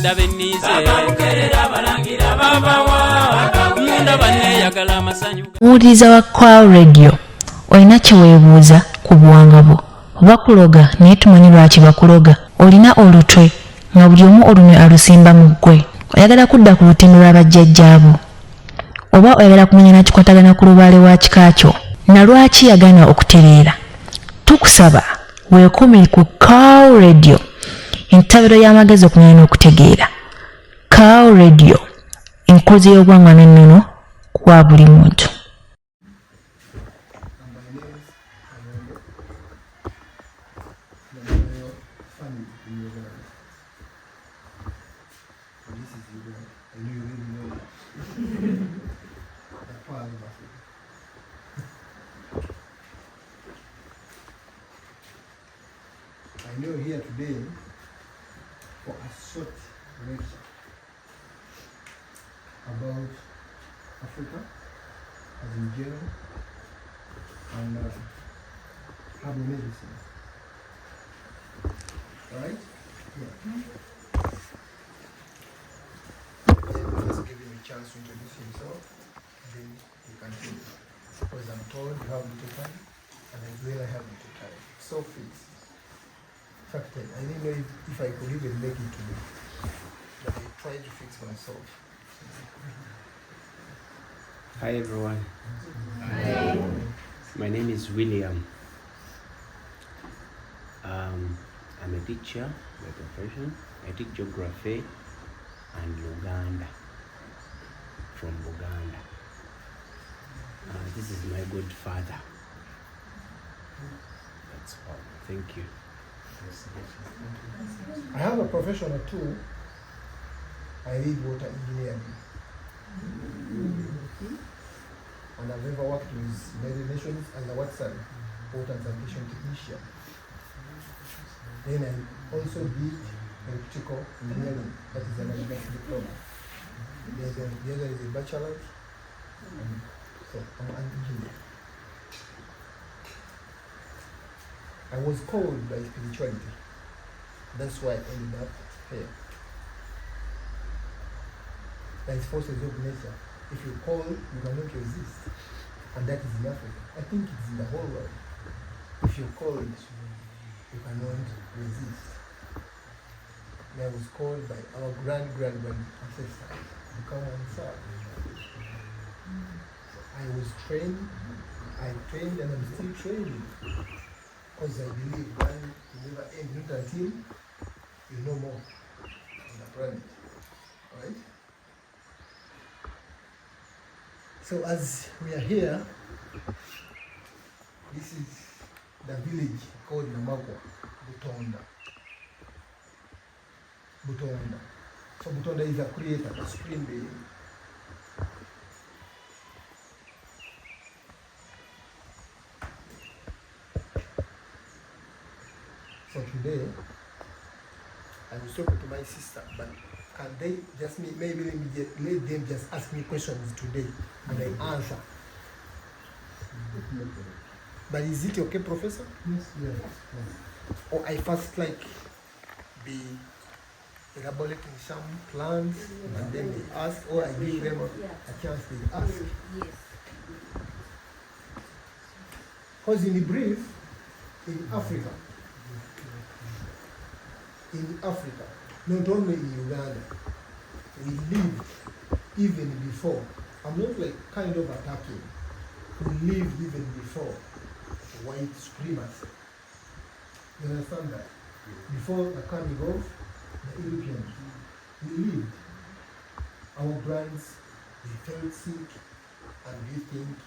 abadda bennize ndaba neeyagala amasanyu. Muwuliriza wa KY'ENSI Radio olina kyeweebuuza ku buwangwa bwo oba kuloga naye tumanyi lwaki bakuloga. Olina olutwe nga buli omu olunwe alusimba mu ggwe. Oyagala kudda ku lutindo lwa bajjajjaabo oba oyagala kumanya nakikwatagana ku lubaale wa kika kyo na lwaki yagaana okutereera. Tukusaba weekuumire ku KY'ENSI Radio, entabiro y'amagezi okumanya n'okutegeera. KY'ENSI Radio, enkozi y'obwangwa n'ennono kwa buli muntu. I know here today for a short lecture about Africa as in general and herbal medicine. Right? Yeah. Just give him a chance to introduce himself, then you can take it. Because I'm told you have little time, and as well I have little time. So please. I didn't know if I could even make it today, but I tried to fix myself. Hi everyone. Hi. My name is William. I'm a teacher by profession. I teach geography and Uganda, from Uganda. This is my good father. That's all. Thank you. I have a professional too. I read water engineering. And I've ever worked with United Nations as a water sanitation technician. Then I also did electrical engineering, that is an advanced diploma. The other is a bachelor's, so I'm an engineer. I was called by spirituality. That's why I ended up here. There is forces of nature. If you call, you cannot resist. And that is in Africa. I think it's in the whole world. If you call, you cannot resist. And I was called by our grand ancestors to come and serve. I was trained, and I'm still training. Because I believe one will never end, not until you know more on the planet. Alright? So as we are here, this is the village called Namakwa, Butonda. So Butonda is a creator, a supreme being. So today, I was talking to my sister, but can they just maybe let them just ask me questions today and I answer. But is it okay, Professor? Yes. Or I first be elaborating some plans and then they ask, or I give them a chance to ask. Because in brief, in Africa, not only in Uganda, we lived even before. I'm not kind of attacking. We lived even before white supremacy. You understand that? Before the coming of the Europeans, we lived. Our grands, they felt sick, and we think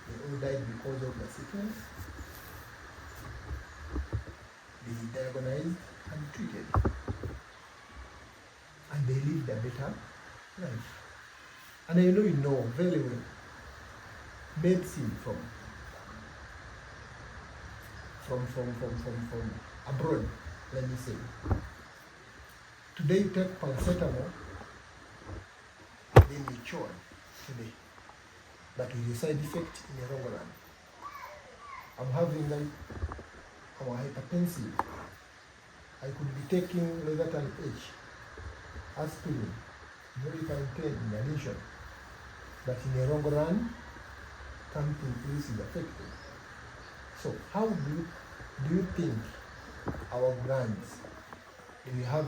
they all died because of the sickness. They diagonized and treated. And they lived a better life. And I know you know very well medicine from abroad, let me say. Today you take paracetamol, then you chew today. But with a side effect in the long run. I'm having I'm hypertensive. I could be taking Levatan H aspirin, modifying pain in addition, but in the long run, something else is affected. So how do you think our glands, we have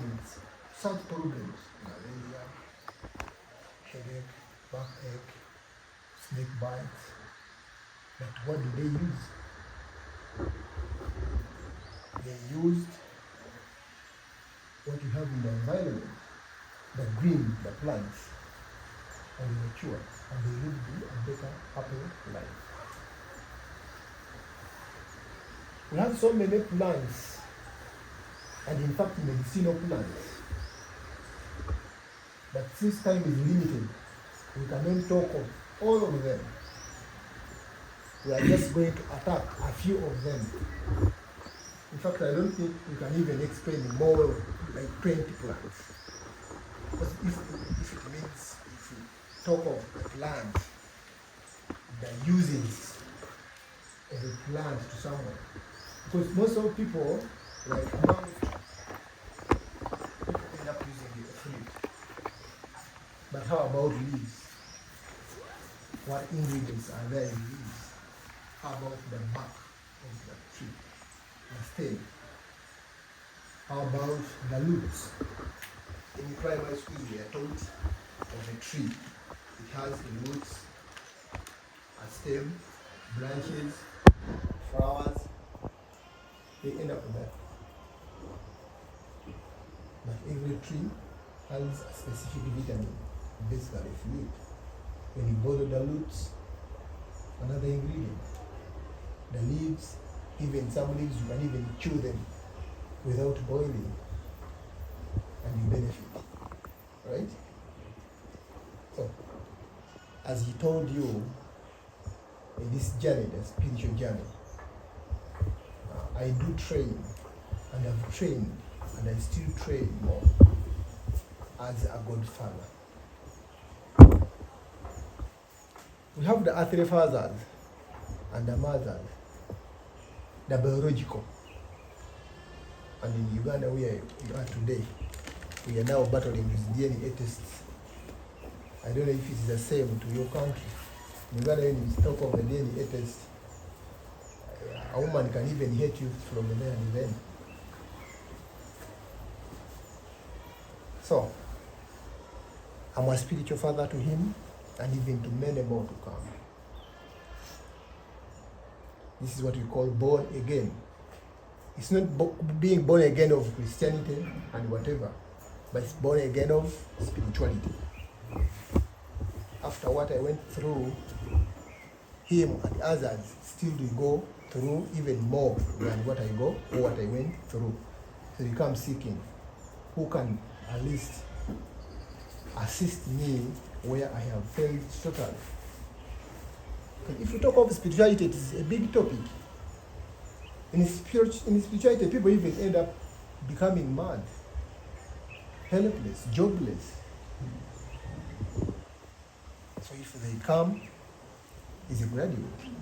such problems, malaria, headache, backache, snake bites, but what do they use? They used what you have in the environment, the green, the plants, and they mature, and they live a better, happy life. We have so many plants, and in fact medicinal plants, but since time is limited, we cannot talk of all of them. We are just going to attack a few of them. In fact, I don't think we can even explain more like 20 plants. Because if it means, if we talk of a plant, the uses of a plant to someone. Because most of people, like among people end up using the fruit. But how about leaves? What ingredients are there in leaves? How about the bark of the tree, the stem? How about the roots? In primary school, we are taught of a tree. It has the roots, a stem, branches, flowers. They end up with that. But every tree has a specific vitamin, basically fluid. When you boil the roots, another ingredient. The leaves, even some leaves, you can even chew them without boiling, and you benefit, right? So, as he told you, in this journey, the spiritual journey, I do train, and I've trained, and I still train more as a godfather. We have the earthly fathers and the mothers, the biological. And in Uganda, we are today, we are now battling with DNA tests. I don't know if it's the same to your country. In Uganda, when you talk of the DNA test, a woman can even hate you from there and then. So, I'm a spiritual father to him, and even to many more to come. This is what we call born again. It's not being born again of Christianity and whatever, but it's born again of spirituality. After what I went through, him and others still will go through even more than what I go or what I went through. So you come seeking who can at least assist me where I have failed totally. If you talk of spirituality, it is a big topic. In spirituality, people even end up becoming mad, helpless, jobless. So if they come, he's a graduate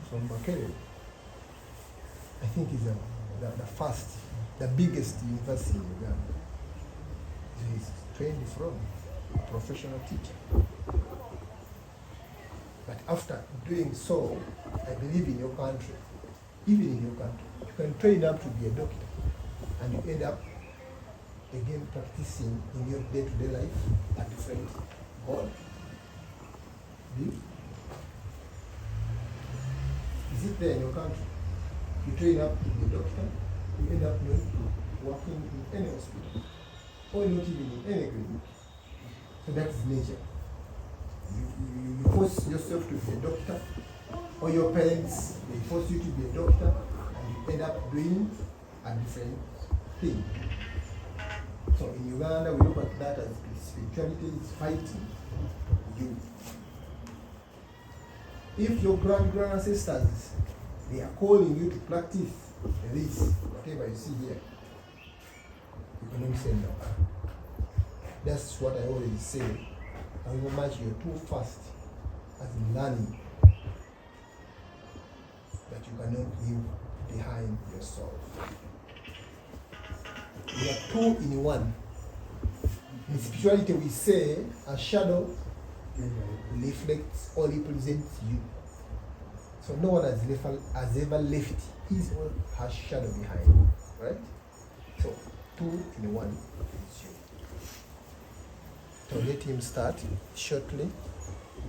from Makerere. I think he's the first, the biggest university in Uganda. He's trained from a professional teacher. But after doing so, I believe in your country, even in your country, you can train up to be a doctor, and you end up again practicing in your day-to-day life a different God. Is it there in your country? You train up to be a doctor, you end up working in any hospital, or not even in any clinic. So that is nature. You force yourself to be a doctor, or your parents, they force you to be a doctor, and you end up doing a different thing. So in Uganda, we look at that as spirituality is fighting you. If your grand-ancestors, they are calling you to practice this, whatever you see here, you cannot say no. That's what I always say. However much you're too fast as in learning, that you cannot leave behind yourself. You are two in one. In spirituality, we say a shadow reflects or represents you. So no one has ever left his or her shadow behind, right? So 2 in 1 is you. So let him start shortly.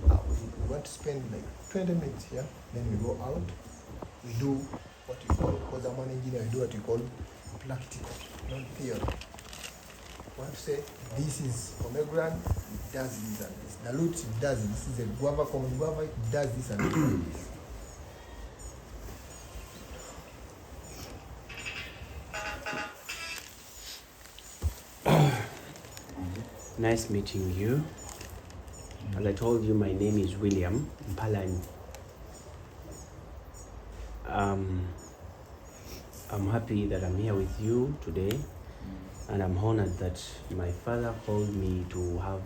We want to spend like 20 minutes here. Then we go out. We do what we call, because I'm an engineer, we do what we call practical, not theory. We want to say, this is pomegranate, it does this and this. The root, it does this. This is a guava, common guava, it does this and this. Nice meeting you. As I told you, my name is William Mpalani. I'm happy that I'm here with you today, and I'm honored that my father called me to have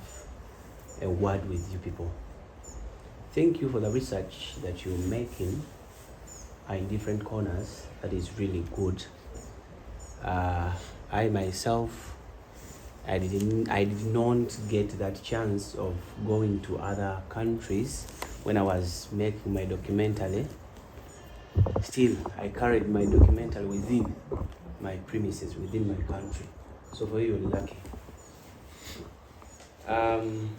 a word with you people. Thank you for the research that you're making in different corners. That is really good. I myself, I did not get that chance of going to other countries when I was making my documentary. Still, I carried my documentary within my premises, within my country. So for you, you're lucky. I'm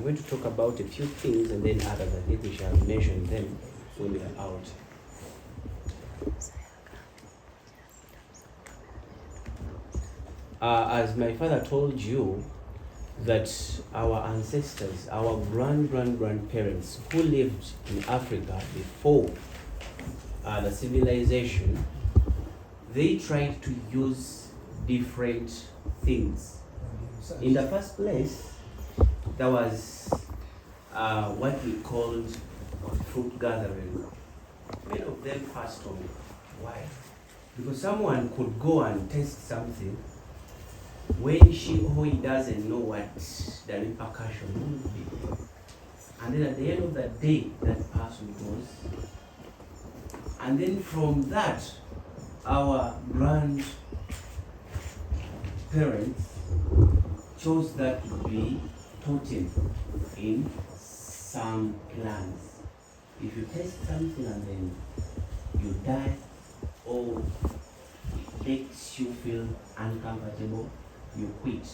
going to talk about a few things, and then others, I think we shall mention them when we are out. As my father told you, that our ancestors, our grandparents who lived in Africa before the civilization, they tried to use different things. In the first place, there was what we called fruit gathering. Many of them passed on. Why? Because someone could go and taste something when she or he doesn't know what the repercussion would be. And then at the end of the day, that person goes. And then from that, our grandparents chose that to be totem in some plants. If you taste something and then you die, or it makes you feel uncomfortable, you quit.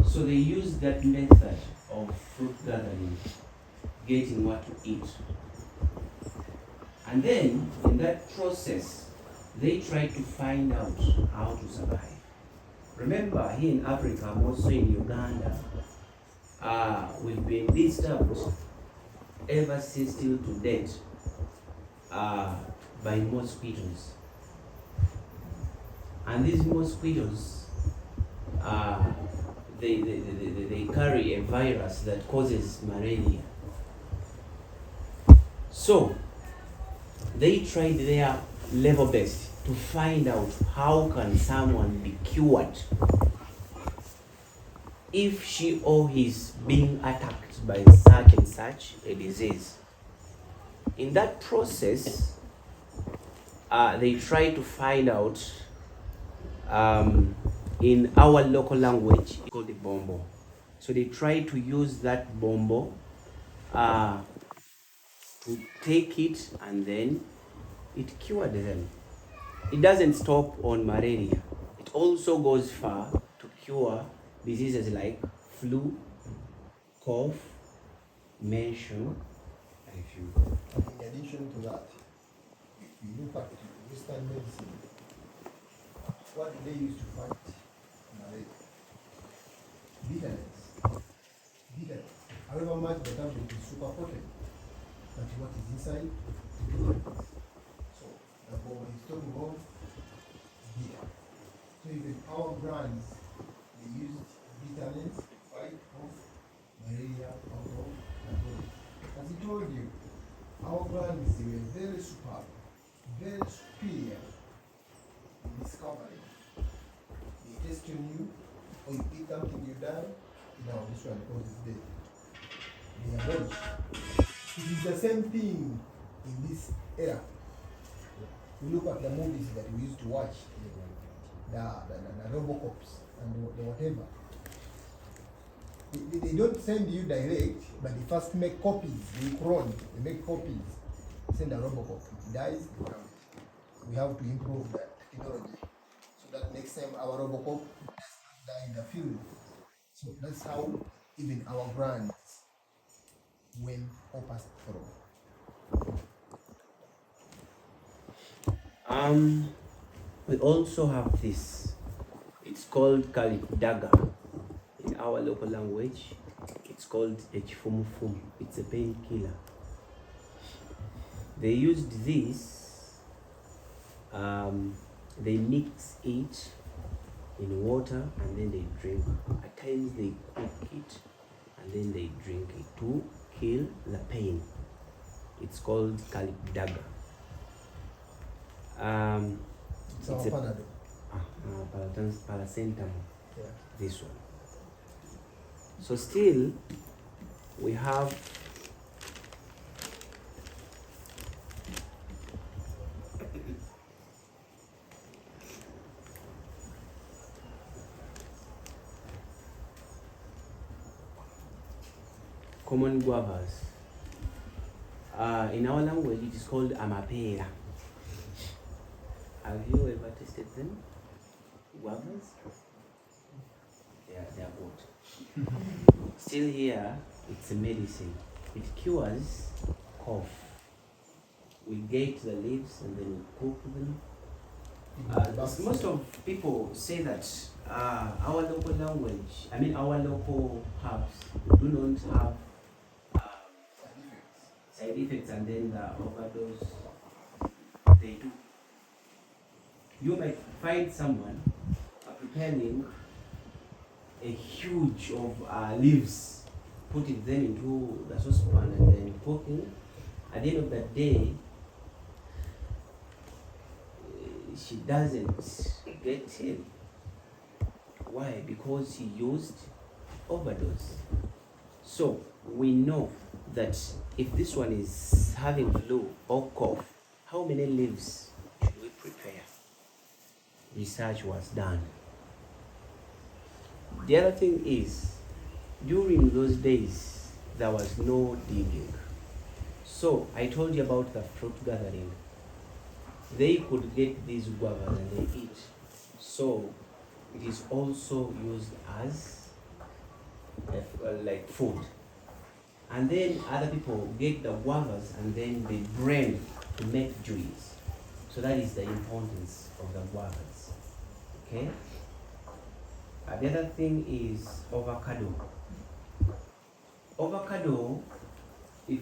So they use that method of fruit gathering, getting what to eat. And then in that process, they try to find out how to survive. Remember, here in Africa, also in Uganda, we've been disturbed ever since till to date by mosquitoes. And these mosquitoes, they carry a virus that causes malaria. So they tried their level best to find out how can someone be cured if she or he is being attacked by such and such a disease. In that process, they try to find out in our local language called the bombo. So they try to use that bombo to take it, and then it cured them. It doesn't stop on malaria. It also goes far to cure diseases like flu, cough, mention, and a few. In addition to that, if you look at Western medicine, what do they use to fight malaria? Bitterness. Bitterness. However much the tablet is super potent, but what is inside? Bitterness. So the body is talking of bitter. So even our brands, they used bitterness to fight off malaria out of the body. As I told you, our brands, they were very superb, very superior in discovery. They test on you, or you eat something, you die. Now this one causes death. They abolish. It is the same thing in this era. We look at the movies that we used to watch, the Robocops and the whatever. they don't send you direct, but they first make copies. They clone, they make copies. Send a Robocop. It dies, they come. We have to improve that technology so that next time our Robocop does not die in the field. So that's how even our brands went up through. We also have this. It's called daga. In our local language, it's called Echifumufumu. It's a painkiller. They used this, they mix it in water and then they drink. At times they cook it and then they drink it to kill the pain. It's called daga. It's our Panadol. Paracetamol. Yeah. This one. So still, we have common guavas. In our language, it is called amapera. Have you ever tasted them? Guavas? They are good. Still here, it's a medicine. It cures cough. We get the leaves and then we cook them. Most of people say that our local language, our local herbs do not have side effects, and then the overdose, they do. You might find someone preparing a huge of leaves, putting them into the saucepan and then cooking. At the end of the day, she doesn't get ill. Why? Because she used overdose. So we know that if this one is having flu or cough, how many leaves should we prepare? Research was done. The other thing is, during those days, there was no digging. So I told you about the fruit gathering. They could get these guavas and they eat. So it is also used as like food. And then other people get the guavas and then they blend to make juice. So that is the importance of the guavas. Okay? The other thing is avocado. Avocado, if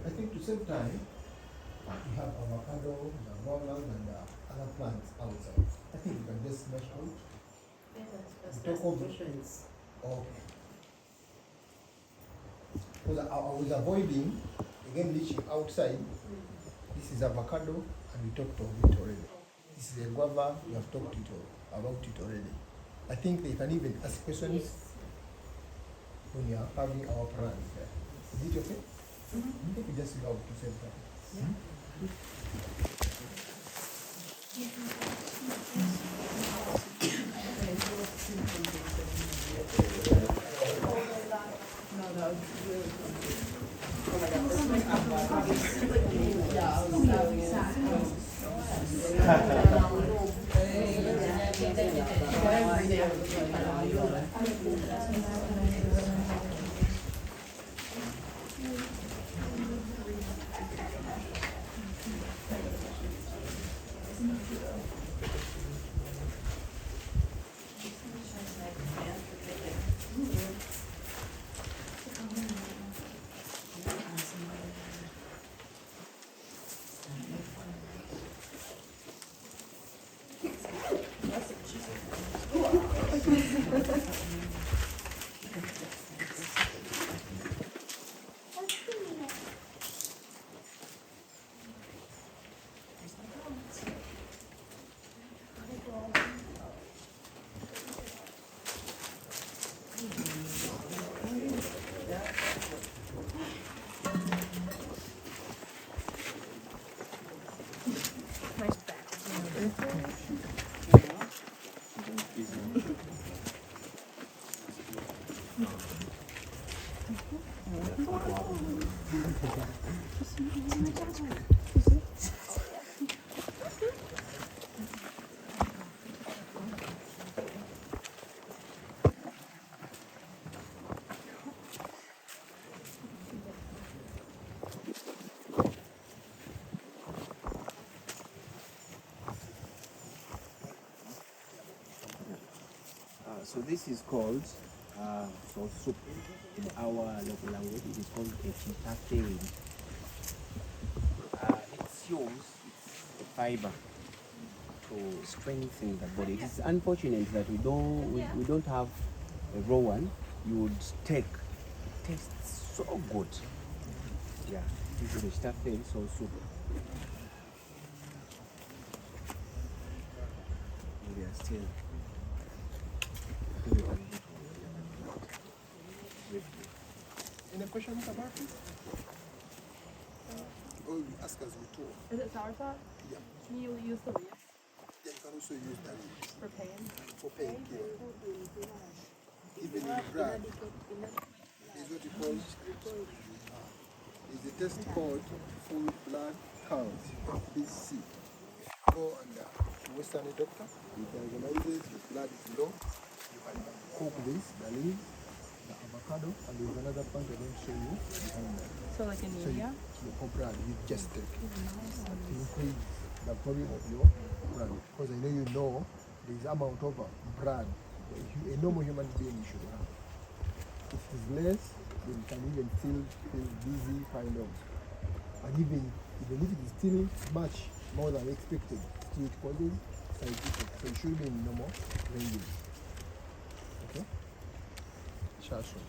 I think to save time, we have avocado, the walnut, and the other plants outside. I think you can just smash out. Talk of difference. Okay. Because I was avoiding, again, reaching outside. This is avocado, and we talked of it already. This is a guava, we have talked about it already. I think they can even ask questions when you are having our plans there. Is it okay? I think we just go out to save time. So this is called soul soup. In our local language, it is called Ekitundu. It's used fiber to strengthen the body. It is unfortunate that we don't have a raw one. You would take. It tastes so good. Yeah, this is Ekitundu soul soup. We are still. Any questions about it? Or we ask as we talk. Is it soursop? Yeah. Can you use the leaves Yeah, you can also use that for pain? for pain care. Even in blood, is what you call is the test called full blood count, BC. Go and Western doctor, he diagnoses your blood is low. You can cook this, the leaves, the avocado, and there's another plant I didn't show you behind that. So like anemia? So for blood, you just take it. Increase the volume of your blood. Because I know there's amount of blood a normal human being should have. If it's less, then you can even still feel dizzy, kind of. And even if it is still much more than expected, still it causes side effects. So it should be in normal ranges. Okay? Shasho.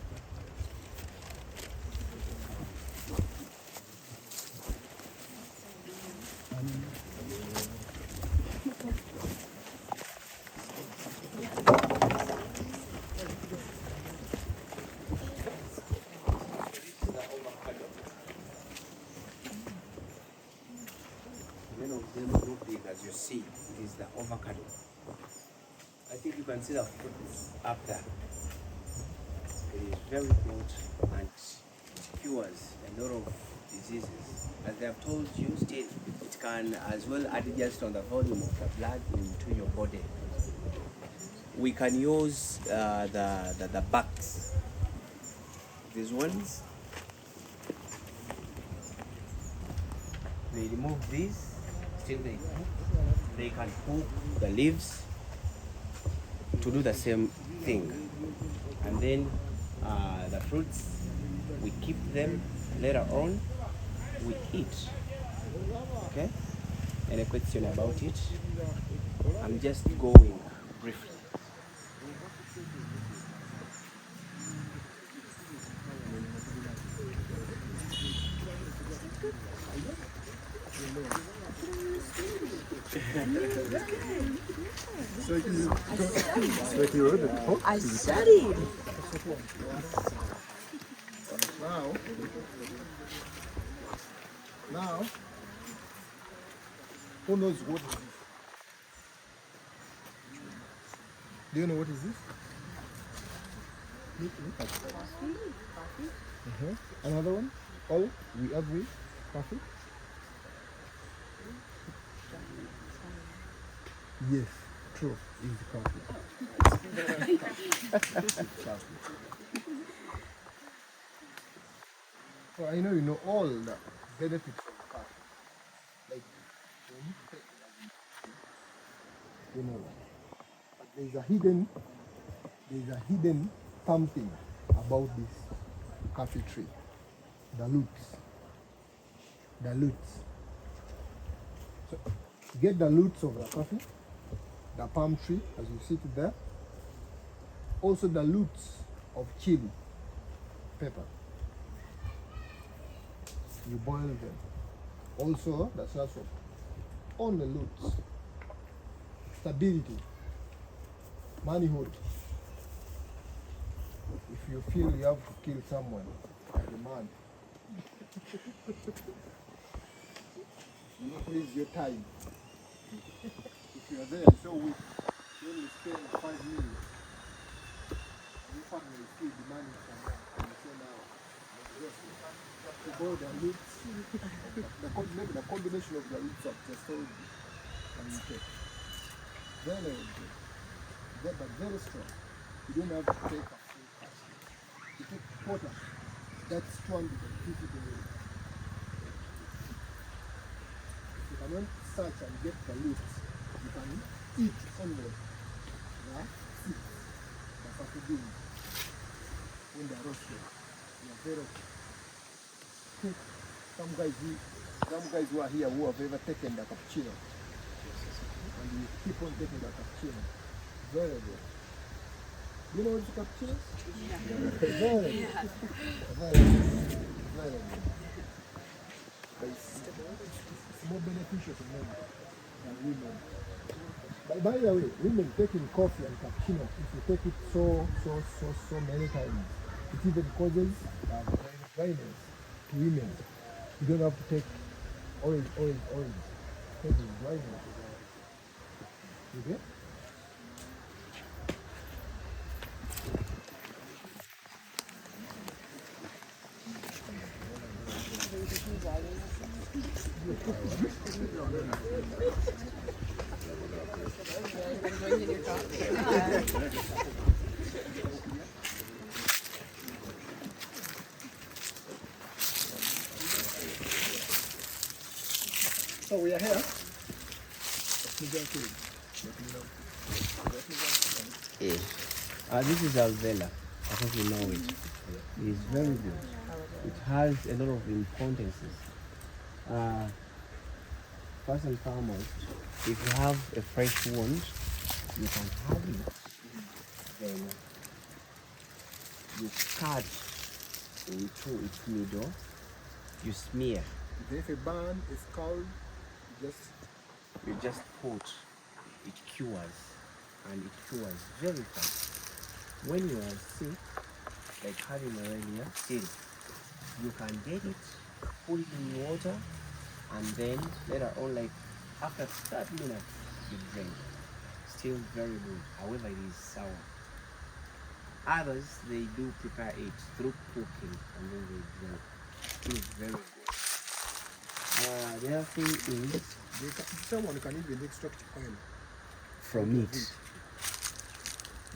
Many of them look big as you see. It is the avocado. I think you can see the fruits up there. It is very good and it cures a lot of diseases. As they have told you, still it can as well adjust on the volume of the blood into your body. We can use the backs. These ones. They remove these. Still they can cook the leaves to do the same thing, and then the fruits we keep them, later on we eat. Okay, any question about it? I'm just going briefly. I studied. Now, who knows what is this? Do you know what is this? Look at it. Another one? All? We agree? Coffee? Yes, true. Is coffee. So I know you know all the benefits of coffee. Like when you take it, you know that. But there's a hidden something about this coffee tree. The roots. The roots. So get the roots of the coffee, the palm tree as you see it there. Also the roots of chili pepper. You boil them. Also the salsa on the roots. Stability, manhood. If you feel you have to kill someone, like a man, increase your time. If you are there so weak, you only spend 5 minutes. Your family is still demanding from you. And you say now, To go the roots, maybe the combination of the roots of the soil and you take. Very good. But very strong. You don't have to take a full cut. You take quarter. That's strong, you can keep it away. You cannot search and get the roots. You can eat only the seeds, the coffee beans, when they're roasted. They are very okay. Some guys who are here who have ever taken the cappuccino, and you keep on taking the cappuccino. Very good. You know what's cappuccino? Yeah. Very good. Very good. Very good. But it's more beneficial to men than women. But by the way, women taking coffee and cappuccino, if you take it so many times, it even causes dryness to women. You don't have to take orange. Take the dryness. Okay? So we are here. This is Alvela. I think you know it. It's very good. It has a lot of importances. First and foremost, if you have a fresh wound, you can have it. Then you cut into its middle. You smear. If a burn is cold, You just put. It cures, and it cures very fast. When you are sick, like having malaria, still, you can get it, put it in water, and then later on, like after 30 minutes, you drink. Still very good. However, it is sour. Others, they do prepare it through cooking, and then they drink. Still very good. The other thing is, someone can even extract oil from it.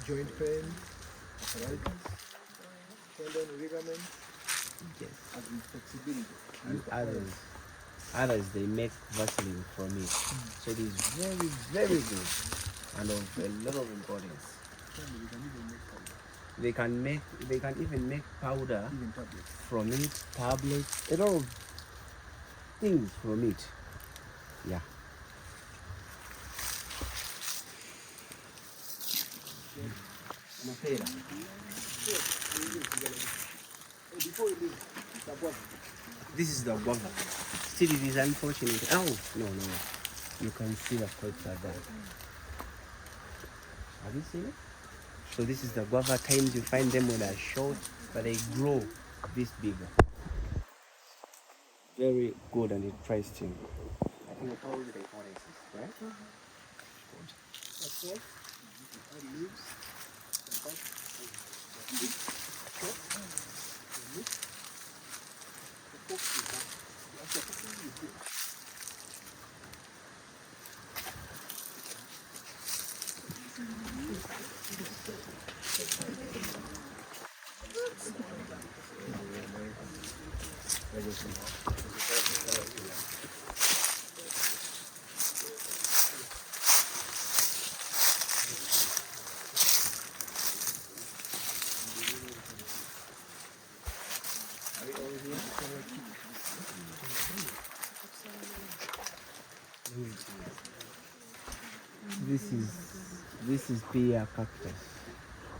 Joint pain, arthritis, tendon, ligament, Yes. and flexibility. And others they make Vaseline from it. So it is very, very good and of a lot of importance. They can even make powder Even tablets. from it, tablets, a lot of things from it. Yeah. This is the guava. Still, it is unfortunate. Oh, no. You can see the fruits are there. Have you seen it? So this is the guava. Times you find them when they're short, but they grow this bigger. Very good and interesting. I think I told you the importance, right? That's what? Add leaves, This is pia cactus.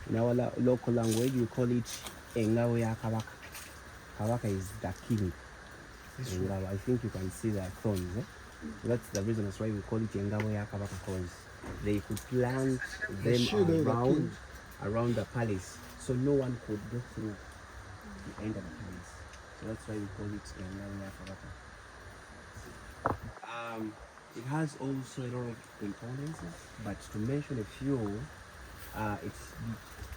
In our local language, we call it engawe ya kabaka. Kabaka is the king. I think you can see the thorns. So that's the reason that's why we call it engawe ya kabaka, because they could plant them around the palace, so no one could go through the end of the palace. So that's why we call it engawe ya kabaka. It has also a lot of importances, but to mention a few, it's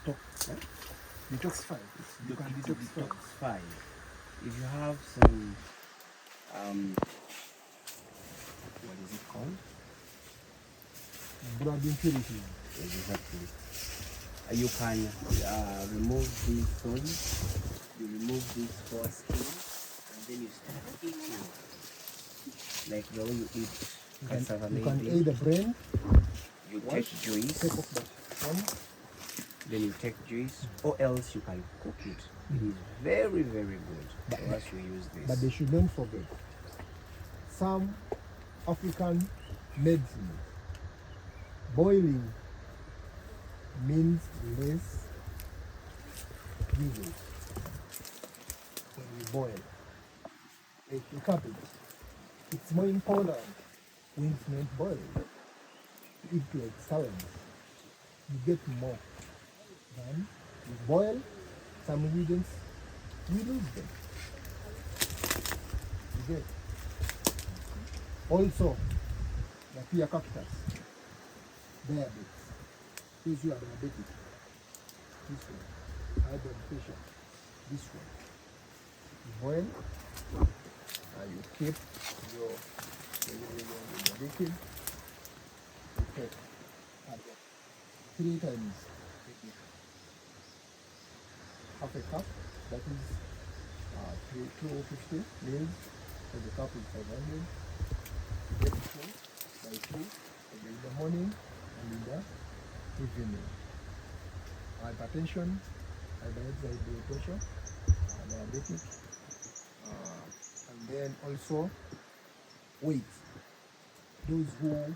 detoxify. detoxify. You can detoxify. if you have some, what is it called? Blood impurity. Exactly. You can remove these thorns, you remove these foreskin, and then you start eating. Like the way you eat cassava You can maybe. aid the brain. You take juice, Take off the one. then you take juice, or else you can cook it. It is very, very good for us to use this. But they shouldn't forget, some African medicine, boiling means less usage when you boil. Like the cabbage, it's more important when it's not boiled. You eat like salad, you get more than you boil. Some ingredients, you lose them. You get. Also, the pia cactus, diabetes. Those who are diabetic, this one. High blood pressure, this one. You boil, and you keep your liquid. You take about 3 times a day. Half a cup, that is 250 mils. So the cup is 500. You get it by 2 in the morning and in the evening. Hypertension, high blood pressure, diabetic, and then also weight. Those who are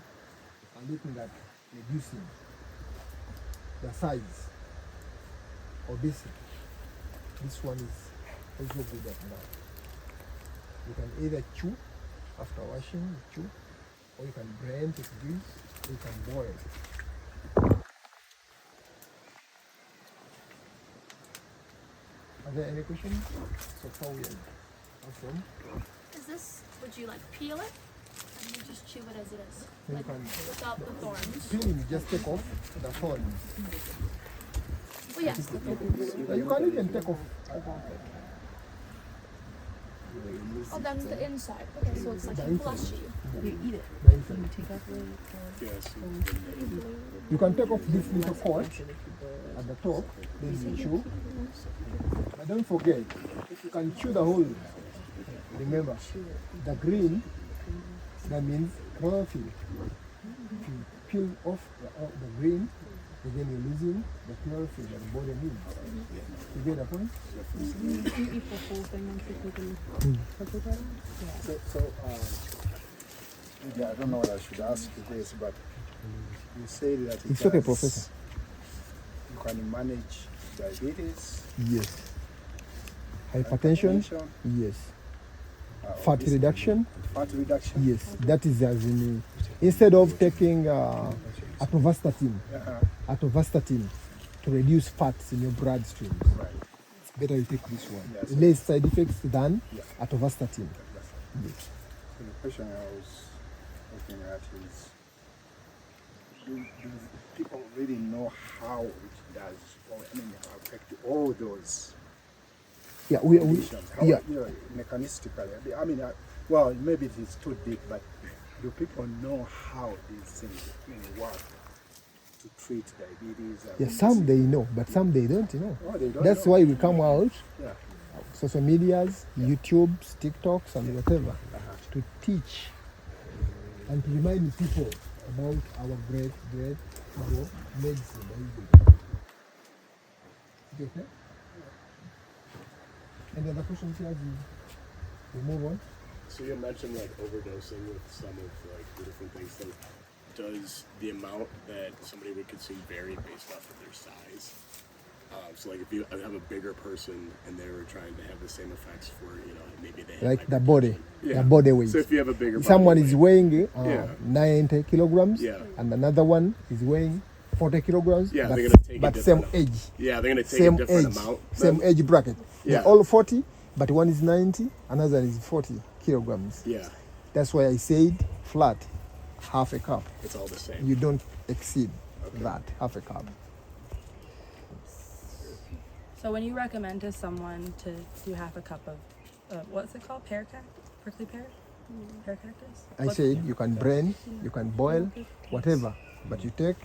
looking at reducing the size, obesity, this one is also good at that. You can either chew after washing, you chew, or you can blend it juice, or you can boil. Are there any questions? So far we are awesome. Is this, would you like peel it? And you just chew it as it is? You Like can without the thorns? peeling, just take off the thorns. Oh yeah. You can even take off. Oh, then the inside. Okay, so it's like a fleshy. You eat it. the inside. You take off the You can take off this little cord at the top, then you chew. But don't forget, you can chew the whole. Remember, the green, that means chlorophyll. If you peel off the green, again you're losing the chlorophyll that the body needs. You get the point? You eat the whole thing once you put the purple Yeah, I don't know what I should ask you this, but you say that it It's okay, has- Professor. You can manage diabetes, Yes. Hypertension? Yes. Fat obesity, reduction? Fat reduction. Yes. That is as in, instead of taking atorvastatin, atorvastatin to reduce fats in your bloodstream, Right. it's better you take this one. Yes. Less side effects than Yeah. atorvastatin. Yes. So the question I was looking at is, do people really know how it does, or I mean, affect all those Yeah, we conditions? How, yeah. you know, mechanistically. I mean, well, maybe it is too deep, but do people know how these things work to treat diabetes? and Yeah, some obesity? they know, but some they don't know. Oh, they don't That's know. why we come out, Yeah. social medias, YouTubes, TikToks, and whatever, to teach and to remind people about our great medicine. Okay? Any other questions here? We move on. So you mentioned like overdosing with some of like the different things. So does the amount that somebody would consume vary based off of their size? So like if you have a bigger person and they were trying to have the same effects for, you know, maybe they have Like the body, Yeah. the body weight. So if you have a bigger Someone body is weight- weighing Yeah. 90 kilograms, Yeah. and another one is weighing 40 kilograms, Yeah, but, they're gonna take a but same different- age. Yeah, they're gonna take Same a different age, amount. same then? age bracket. Yeah. They're all 40, but one is 90, another is 40 kilograms. Yeah, That's why I said flat, half a cup. it's all the same. You don't exceed that, half a cup. So when you recommend to someone to do half a cup of what's it called? Pear cactus? Prickly pear? Pear cactus? I said you can brain, you can boil, whatever, but you take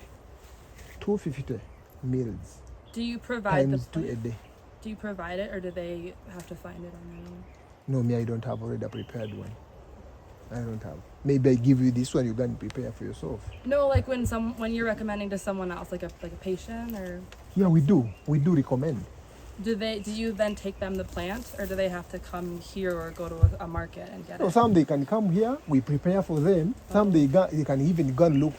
250 meals Do you provide the times 2 a plant? day. Do you provide it, or do they have to find it on their own? No, me, I don't have already a prepared one. I don't have. Maybe I give you this one, you can prepare for yourself. No, like when you're recommending to someone else, like a patient, or Yeah, we do recommend. do you then take them the plant, or do they have to come here or go to a market and get No, it? some they can come here, we prepare for them. Some they can even go and look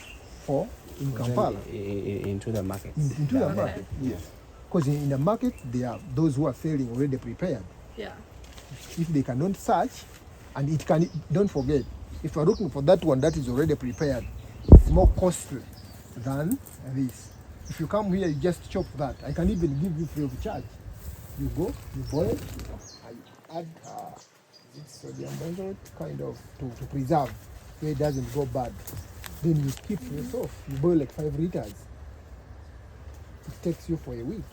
for in Kampala. Into the market. Into the market, yes. Because in the market, there are those who are selling already prepared. Yeah. If they cannot search, and it can, don't forget, if you're looking for that one that is already prepared, it's more costly than this. If you come here, you just chop that. I can even give you free of charge. You go, you boil, I add sodium benzoate kind of to preserve, so it doesn't go bad. Then you keep for yourself. You boil like 5 liters. It takes you for a week.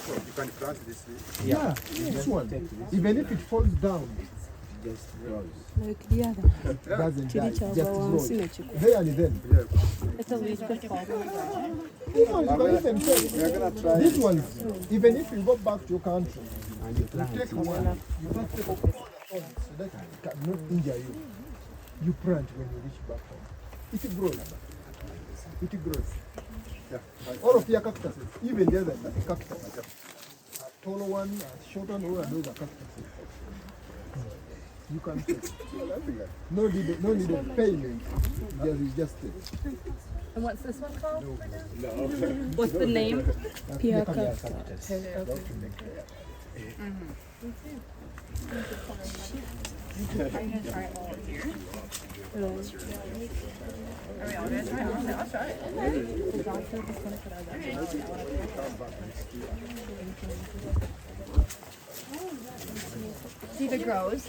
You can plant this. Yeah, this one. Even if it falls down, Just grows. it doesn't die. It just grows. There and then. It's a leaf that's called. These ones you can even take. We are gonna try. These ones, even if you go back to your country, you take one, you don't take all the thorns so that it cannot injure you. You plant when you reach back home. It grows. It grows. Yeah. All of your cactuses, even the other cactus, a taller one, a short one, all of those are cactuses. You can take. No need of payment. Just take. And what's this one called? No. What's the name? Pear cactus. See if it grows.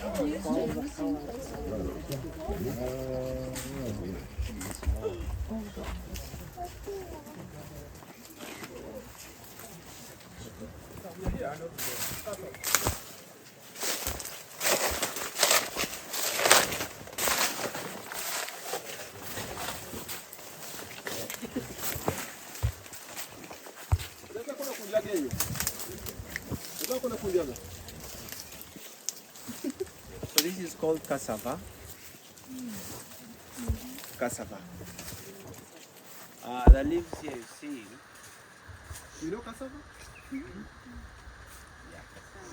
So this is called cassava. Cassava. The leaves here you see. You know cassava?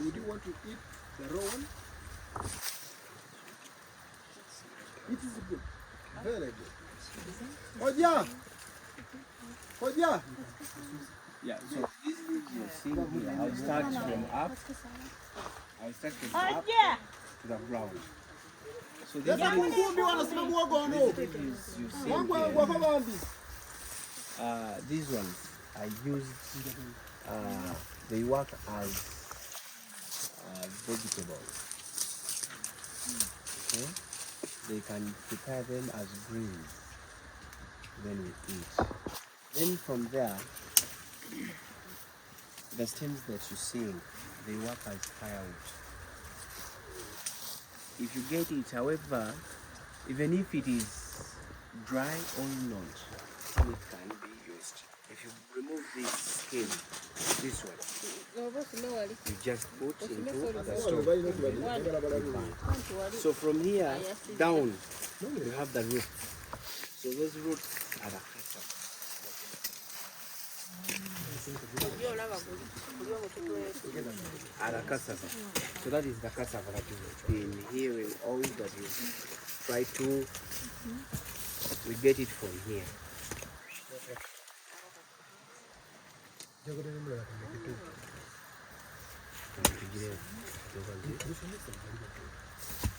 Would you want to eat the raw one? It is good. Very good. Oh yeah. Oh yeah. Yeah, so these leaves you see here, I'll start from up. I'll start from up to the ground. So these leaves you see here, these ones I used, they work as vegetables. Okay? They can prepare them as greens, then we eat. Then from there, the stems that you see, they work as firewood. If you get it, however, even if it is dry or not, it can be used. If you remove this skin, this one, you just put into the stove and then you burn. So from here down, you have the roots. So those roots are the cassava. Are the cassava. So that is the cassava that you've been hearing all that you try to. We get it from here.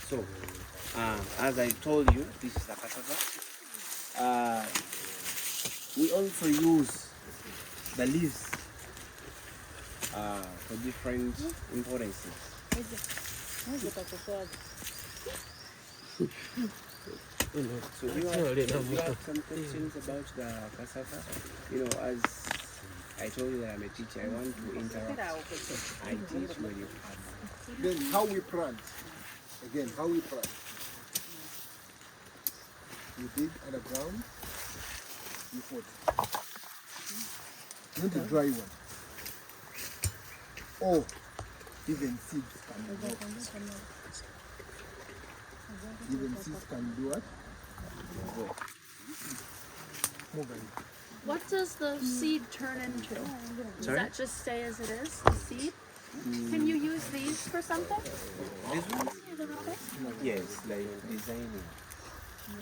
So, as I told you, this is the cassava. We also use the leaves for different importances. So you have some questions about the cassava? You know, as I told you that I'm a teacher, I want to interrupt. I teach when you have. Then how we plant? Again, how we plant? You dig underground, you put. Not a dry one. Or even seeds can do what? Even seeds can do what? What does the seed turn into? Does Sorry? that just stay as it is, the seed? Can you use these for something? This one? Yes, like designing.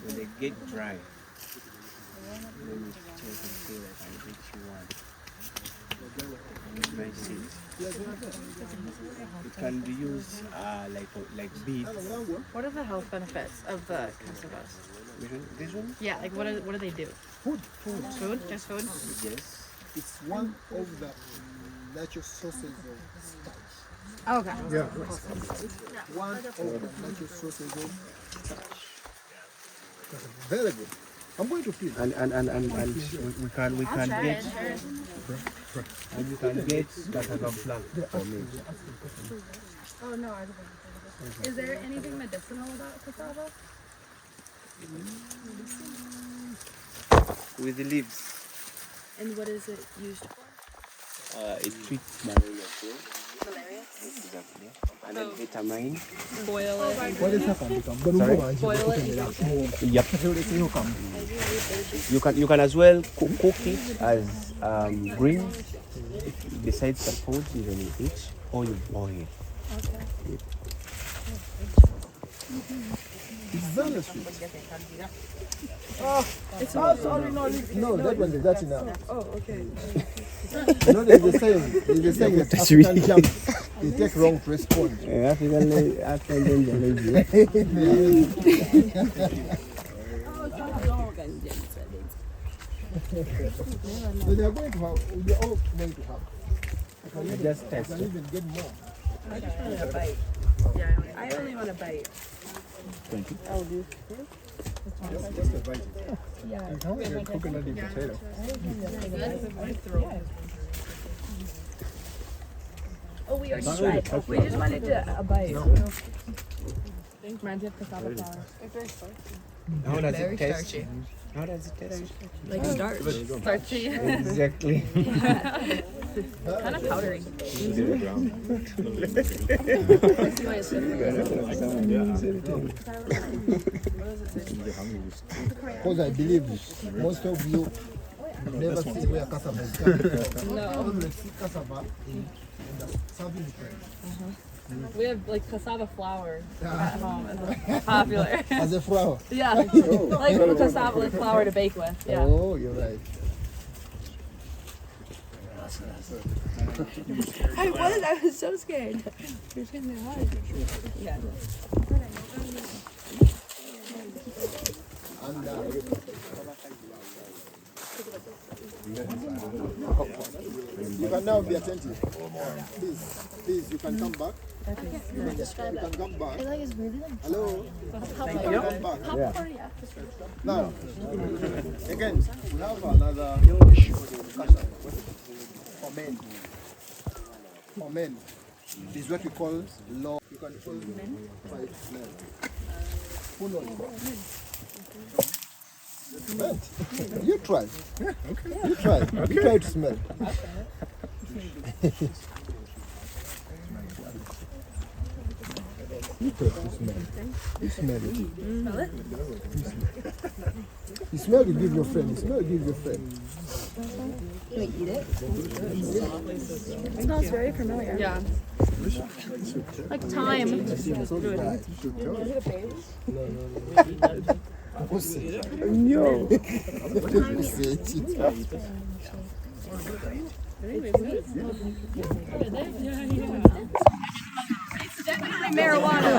When they get dry, let me check and see if I can get you one. Dry seeds. It can be used like beads. What are the health benefits of the cassavas? This one? Yeah, like what do they do? Food. Food? Just food? Yes. It's one of the natural sources of starch. Okay. Yeah. One of the natural sources of starch. Very good. I'm going to feed. And we can get and you can get cassava flour for me. Oh no, I don't. Is there anything medicinal about cassava? With the leaves. And what is it used for? It treats malaria too. Exactly. And then vitamine. Boil it. What is happening? Boil it. Yep. You can as well cook it as green. Besides the food, even you eat or you boil. Okay. It's very sweet. Sorry, no, that one is that enough. Oh, okay. No, there's a saying that African jumps, they take wrong to respond. So they are going to have, we are all going to have. Just test You can even get more. I just wanted a bite. Yeah, I only want a bite. Thank you. I'll do. Just a bite. Yeah. How is your coconut in potato? Oh, we already tried. We just wanted a bite. Reminds me of cassava flour. It's very starchy. How does Very it taste? starchy. How does it taste? Like starch. Starchy. Exactly. Kind of powdery. Because I believe most of you have never seen where cassava is coming from. No. Always see cassava in the serving tray. We have like cassava flour at home. It's popular. As a flour. Yeah. Like cassava like flour to bake with. Yeah. Oh, you're right. I was so scared. Yeah. And you can now be attentive. Please, you can come back. You can come back. Hello. You can come back. Now, again, we have another issue of discussion for men. For men, this is what we call law. You can call men by men. Who knows? Smell. You try. Okay. You try. Okay. You try to smell. You try to smell. You smell it. Smell it? You smell it, give your friend. You smell it, give your friend. Can we eat it? It smells very familiar. Yeah. Like thyme. No. It's definitely marijuana.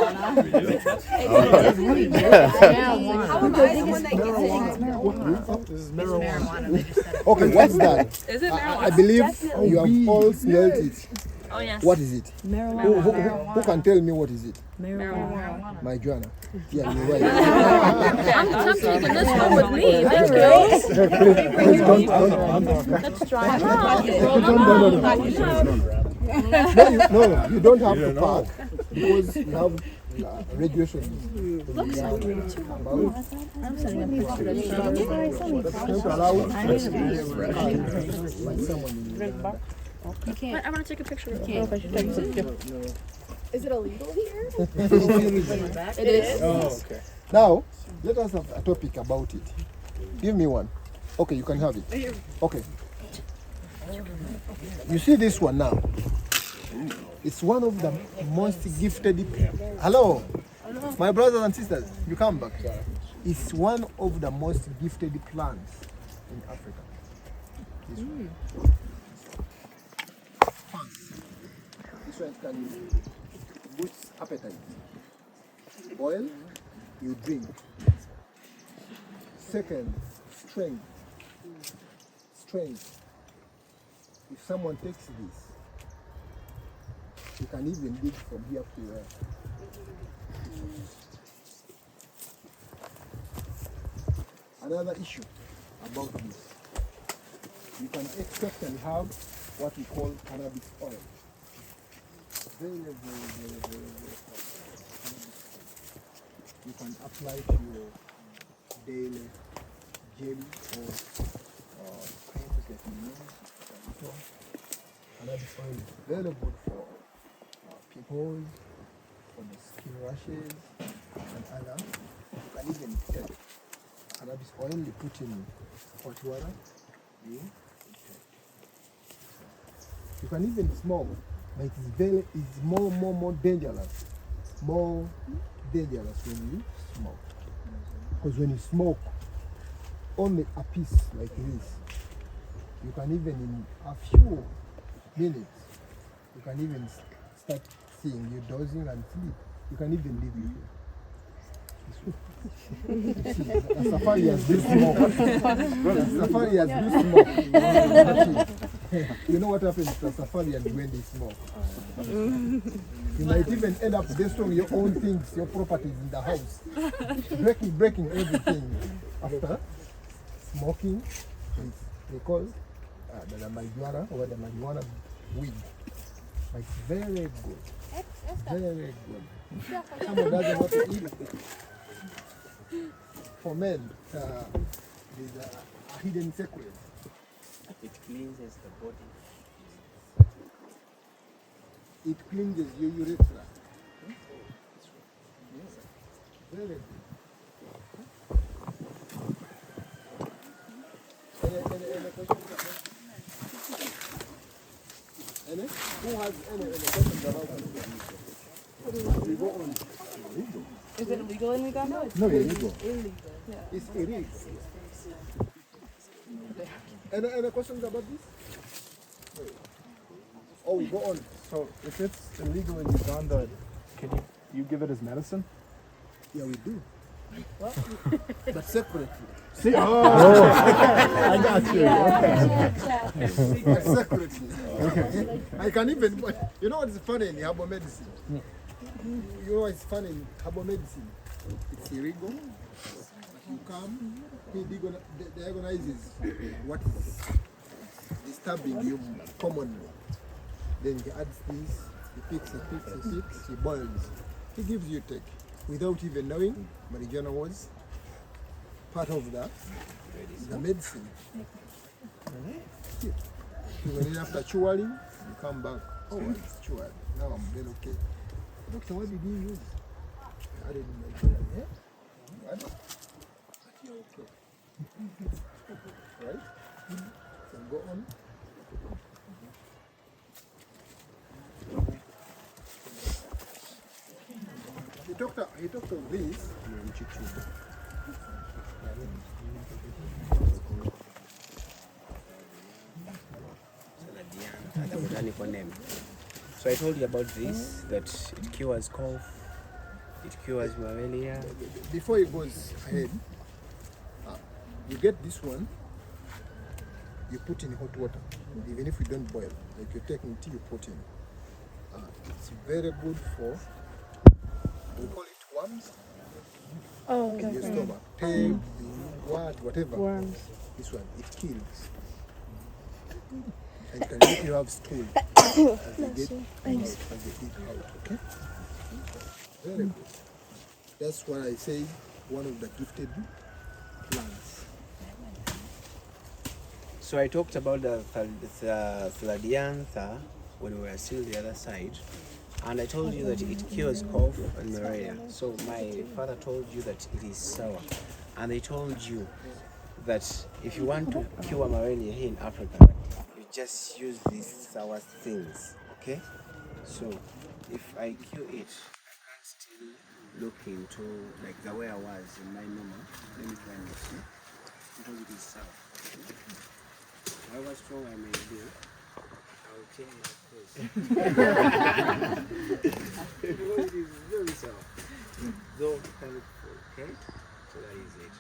How am I the one that gets it? This is marijuana. Okay, what's that? Is it marijuana? I believe you have all smelled it. Oh yes. What is it? Who can tell me what is it? Marijuana. Yeah, you're right. I'm taking this one with me. Thank you. Let's try it. No, you don't have to park because we have regulations. I want to take a picture of it. Is it illegal here? It is. Oh, okay. Now, let us have a topic about it. Give me one. Okay, you can have it. Okay. You see this one now? It's one of the most gifted. Hello, my brothers and sisters, you come back. It's one of the most gifted plants in Africa. This one. This one can boost appetite. Boil, you drink. Second, strength. Strength. If someone takes this, you can even dig from here to there. Another issue about this, you can expect and have what we call cannabis oil. Very hot. You can apply to your daily jelly or creams that you use. Cannabis oil is very good for pimples, for the skin rashes, and other. You can even take cannabis oil, you put in hot water. You can even smoke, but it's more dangerous. More dangerous when you smoke. Because when you smoke only a piece like this, you can even in a few minutes, you can even start seeing you dozing and sleep. You can even leave you here. The safari has this smoke. The safari has this smoke. You know what happens to the safari and when they smoke? You might even end up destroying your own things, your properties in the house. Breaking everything. After smoking, they call the marijuana or the marijuana weed. But it's very good. Very good. Someone doesn't want to eat it. For men, there's a hidden secret. It cleanses the body. It cleanses your urethra. Yes. Very good. Any questions? Any? Who has any questions about it? We go on. Is it illegal in Uganda? No, illegal. It's illegal. Any questions about this? Oh, we go on. So if it's illegal in Uganda, can you give it as medicine? Yeah, we do. But separately. See? I got you. Okay. But separately. Okay. I can even, you know what's funny in herbal medicine? You know what's funny in herbal medicine? It's illegal. You come, he diagonizes what is disturbing you commonly. Then he adds this, he picks, he boils. He gives you take. Without even knowing, marijuana was part of the medicine. Even after chewing, you come back. Oh, it's chewed. Now I'm very okay. Doctor, what did you use? I added marijuana. Yeah? You added? You're okay. Right? So go on. He talked of this. So I told you about this, that it cures cough, it cures malaria. Before he goes ahead, you get this one, you put in hot water, even if you don't boil, like you're taking tea, you put in. It's very good for, we call it worms. Oh, In your stomach, tail, whatever. Worms. This one, it kills. And can help you have stool as they get out, okay? Very good. That's what I say, one of the gifted plants. So I talked about the Thaladiantha when we were still the other side, and I told you that it cures cough and malaria. So my father told you that it is sour, and they told you that if you want to cure malaria here in Africa, you just use these sour things, okay? So if I cure it, I can still look into like the way I was in my normal. Let me try and see. Because it is sour. However strong I may be, I'll change my face. Because it is very sour. Though colorful, okay? So that is it.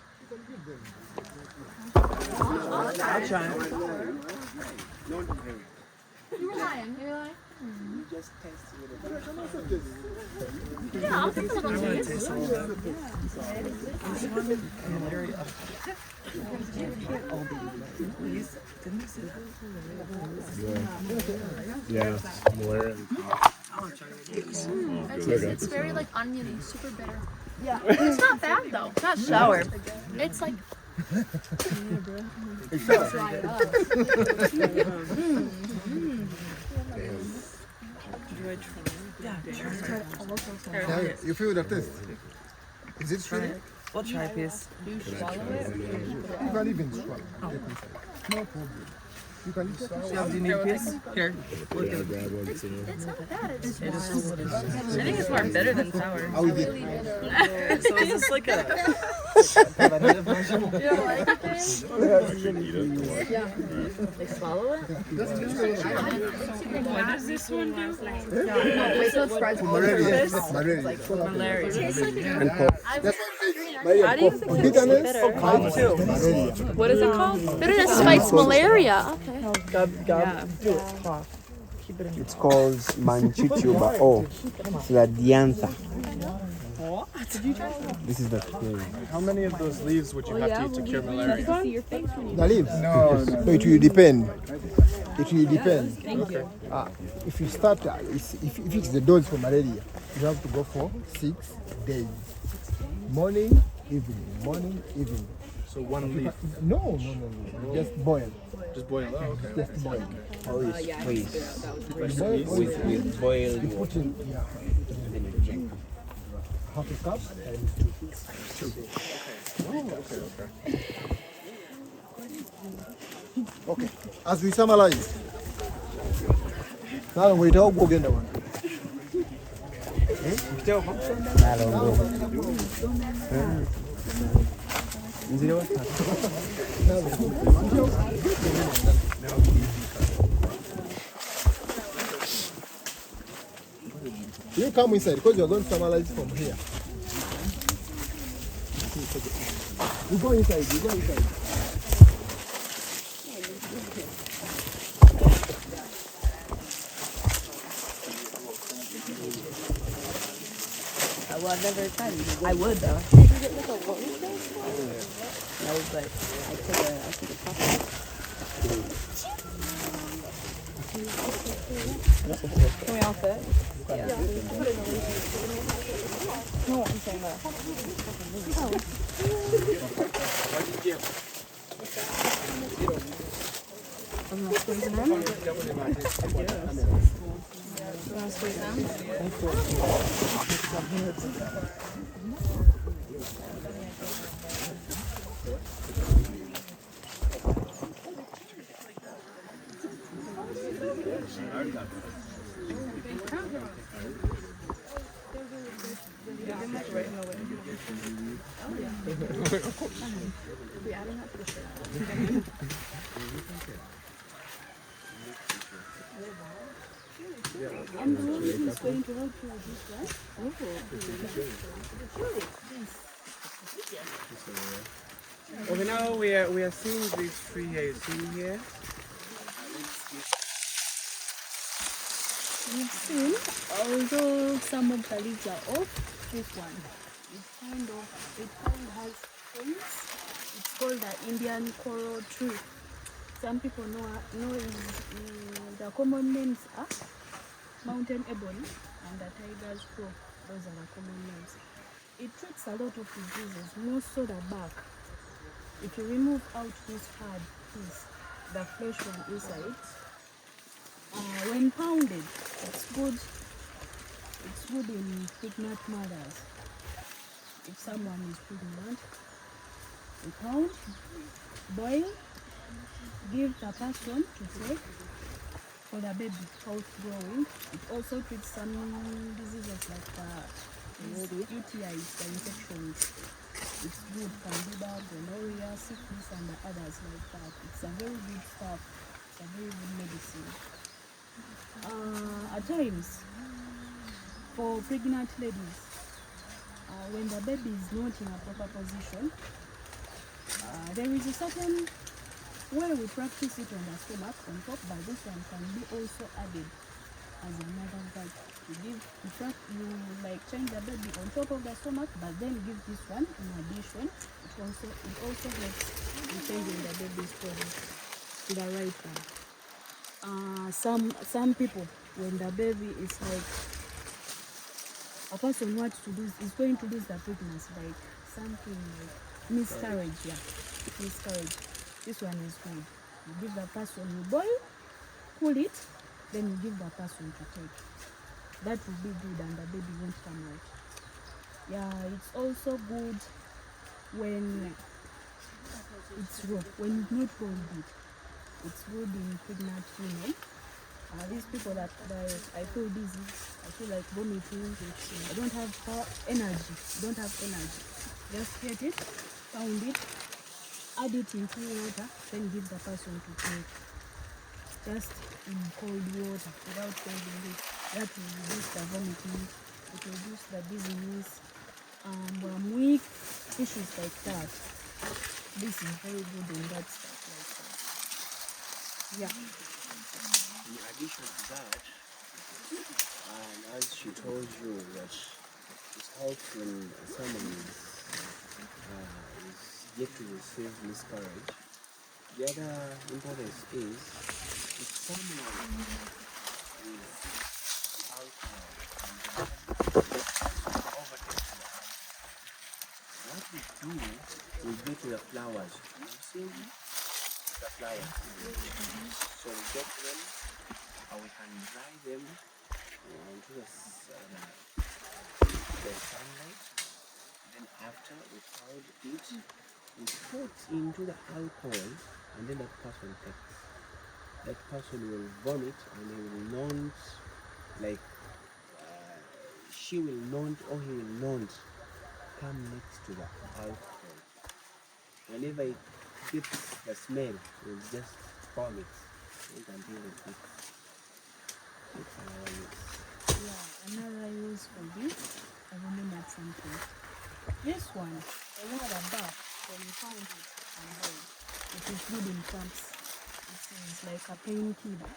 I'll try. Not very. You're lying. You're lying. You just taste a little bit. Yeah, I'll take a little taste. Taste all that. Yeah, more. It's very like oniony, super bitter. Yeah. It's not bad though. It's not sour. It's like it's dried up. You feel the taste? Is it sweet? We'll try a piece. You swallow it. You can even swallow. No problem. You can eat sour. Do you need a piece? Here. Look at it. It's not bad. It's I think it's more bitter than sour. How is it? So is this like a... You don't like it, babe? Yeah. They swallow it? What does this one do? Wait till it spreads. Malaria. Malaria. Malaria. That's what I'm saying. Bitterness fights malaria. What is it called? Bitterness fights malaria. Okay. It's called Manchutuba or Thaladiantha. This is the thing. How many of those leaves would you have to eat to cure malaria? The leaves? No. So it will depend. It will depend. Okay. If you start, if it's the dose for malaria, you have to go for 6 days. Morning, evening, morning, evening. So one leaf. No. Just boil. Just boil it. Oh, okay. Just boil. Please. With boiled You put water. in, Then you drink. half a cup and 2. Okay. As we summarize, now we talk again. You come inside because you're going to summarize from here. You go inside. Well, I've never tried it. I would though. No, but I took a puff. Can we all fit? Yeah. No, I'm saying that. Okay, now we are seeing this tree here. You see here? We've seen, although some of the leaves are off, this one, it kind of has thorns. It's called the Indian coral tree. Some people know the common names are mountain ebony and the tiger's claw. Those are the common names. It treats a lot of diseases, most so the bark. If you remove out this hard piece, the fresh one inside, when pounded, it's good. It's good in pregnant mothers. If someone is pregnant, we pound, boil, give the person to take for the baby outgrowing. It also treats some diseases like UTIs, the infections. It's good, candida, gonorrhea, syphilis, and the others like that. It's a very good stuff. It's a very good medicine. At times, for pregnant ladies, when the baby is not in a proper position, there is a certain way we practice it on the stomach on top, but this one can be also added as another guide. You like change the baby on top of the stomach, but then give this one in addition. It also helps in changing the baby's body to the right one. Some people, when the baby is like a person wants to lose, is going to lose the pregnancy, like something like miscarriage, miscarriage. This one is good. You give the person, you boil, cool it, then you give the person to take. That will be good and the baby won't come out. Yeah, it's also good when it's raw, when it's not boiled it. It's good in pregnant women. These people that I feel dizzy, I feel like vomiting, I don't have energy, Just get it, pound it, add it into water, then give the person to take. Just in cold water without changing it. That will reduce the vomiting, it will reduce the dizziness, weak issues like that. This is very good in that stuff like that. Yeah. In addition to that, as she told you that it helps when someone is yet to receive miscarriage. The other importance is if someone is alcohol and overtaking, what we do, we get to the flowers. You see the flowers. So we get them, and we can dry them into the sunlight. Then after we powder it, we put into the alcohol, and then that person takes. That person will vomit, and he will not, like, she will not, or he will not come next to the alcohol. Whenever it gets the smell, he will just vomit. You can deal with it. It's another use. Yeah, another use for this, I remembered something. This one, the water bath, when you pound it and boil, it is good in cramps. It is like a painkiller,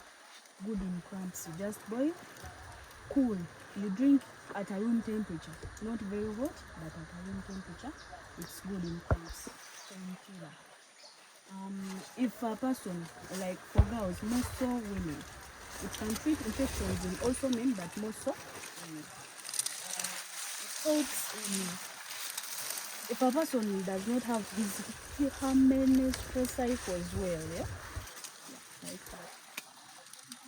good in cramps. You just boil, cool. You drink at a room temperature, not very hot, but at a room temperature. It's good in cramps, painkiller. If a person, like for girls, more so women, it can treat infections in also men, but more so women. It helps if a person does not have his menstrual cycles well, like that.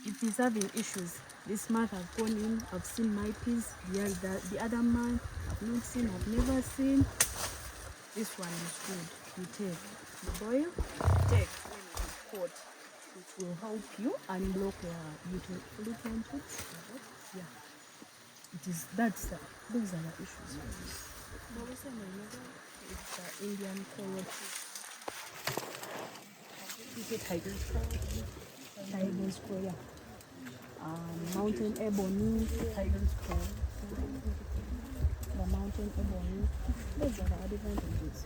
If he's having issues, this month I've gone in, I've seen my piece, the other month I've not seen, I've never seen. This one is good. You take, you boil, take when it is hot. It will help you unblock your uterine tubes. Yeah. It is, those are the issues for this. It's the Indian coral tree. Is it tiger's claw? Tiger's claw, yeah. Mountain ebony, tiger's claw. The mountain ebony. Those are the advantages.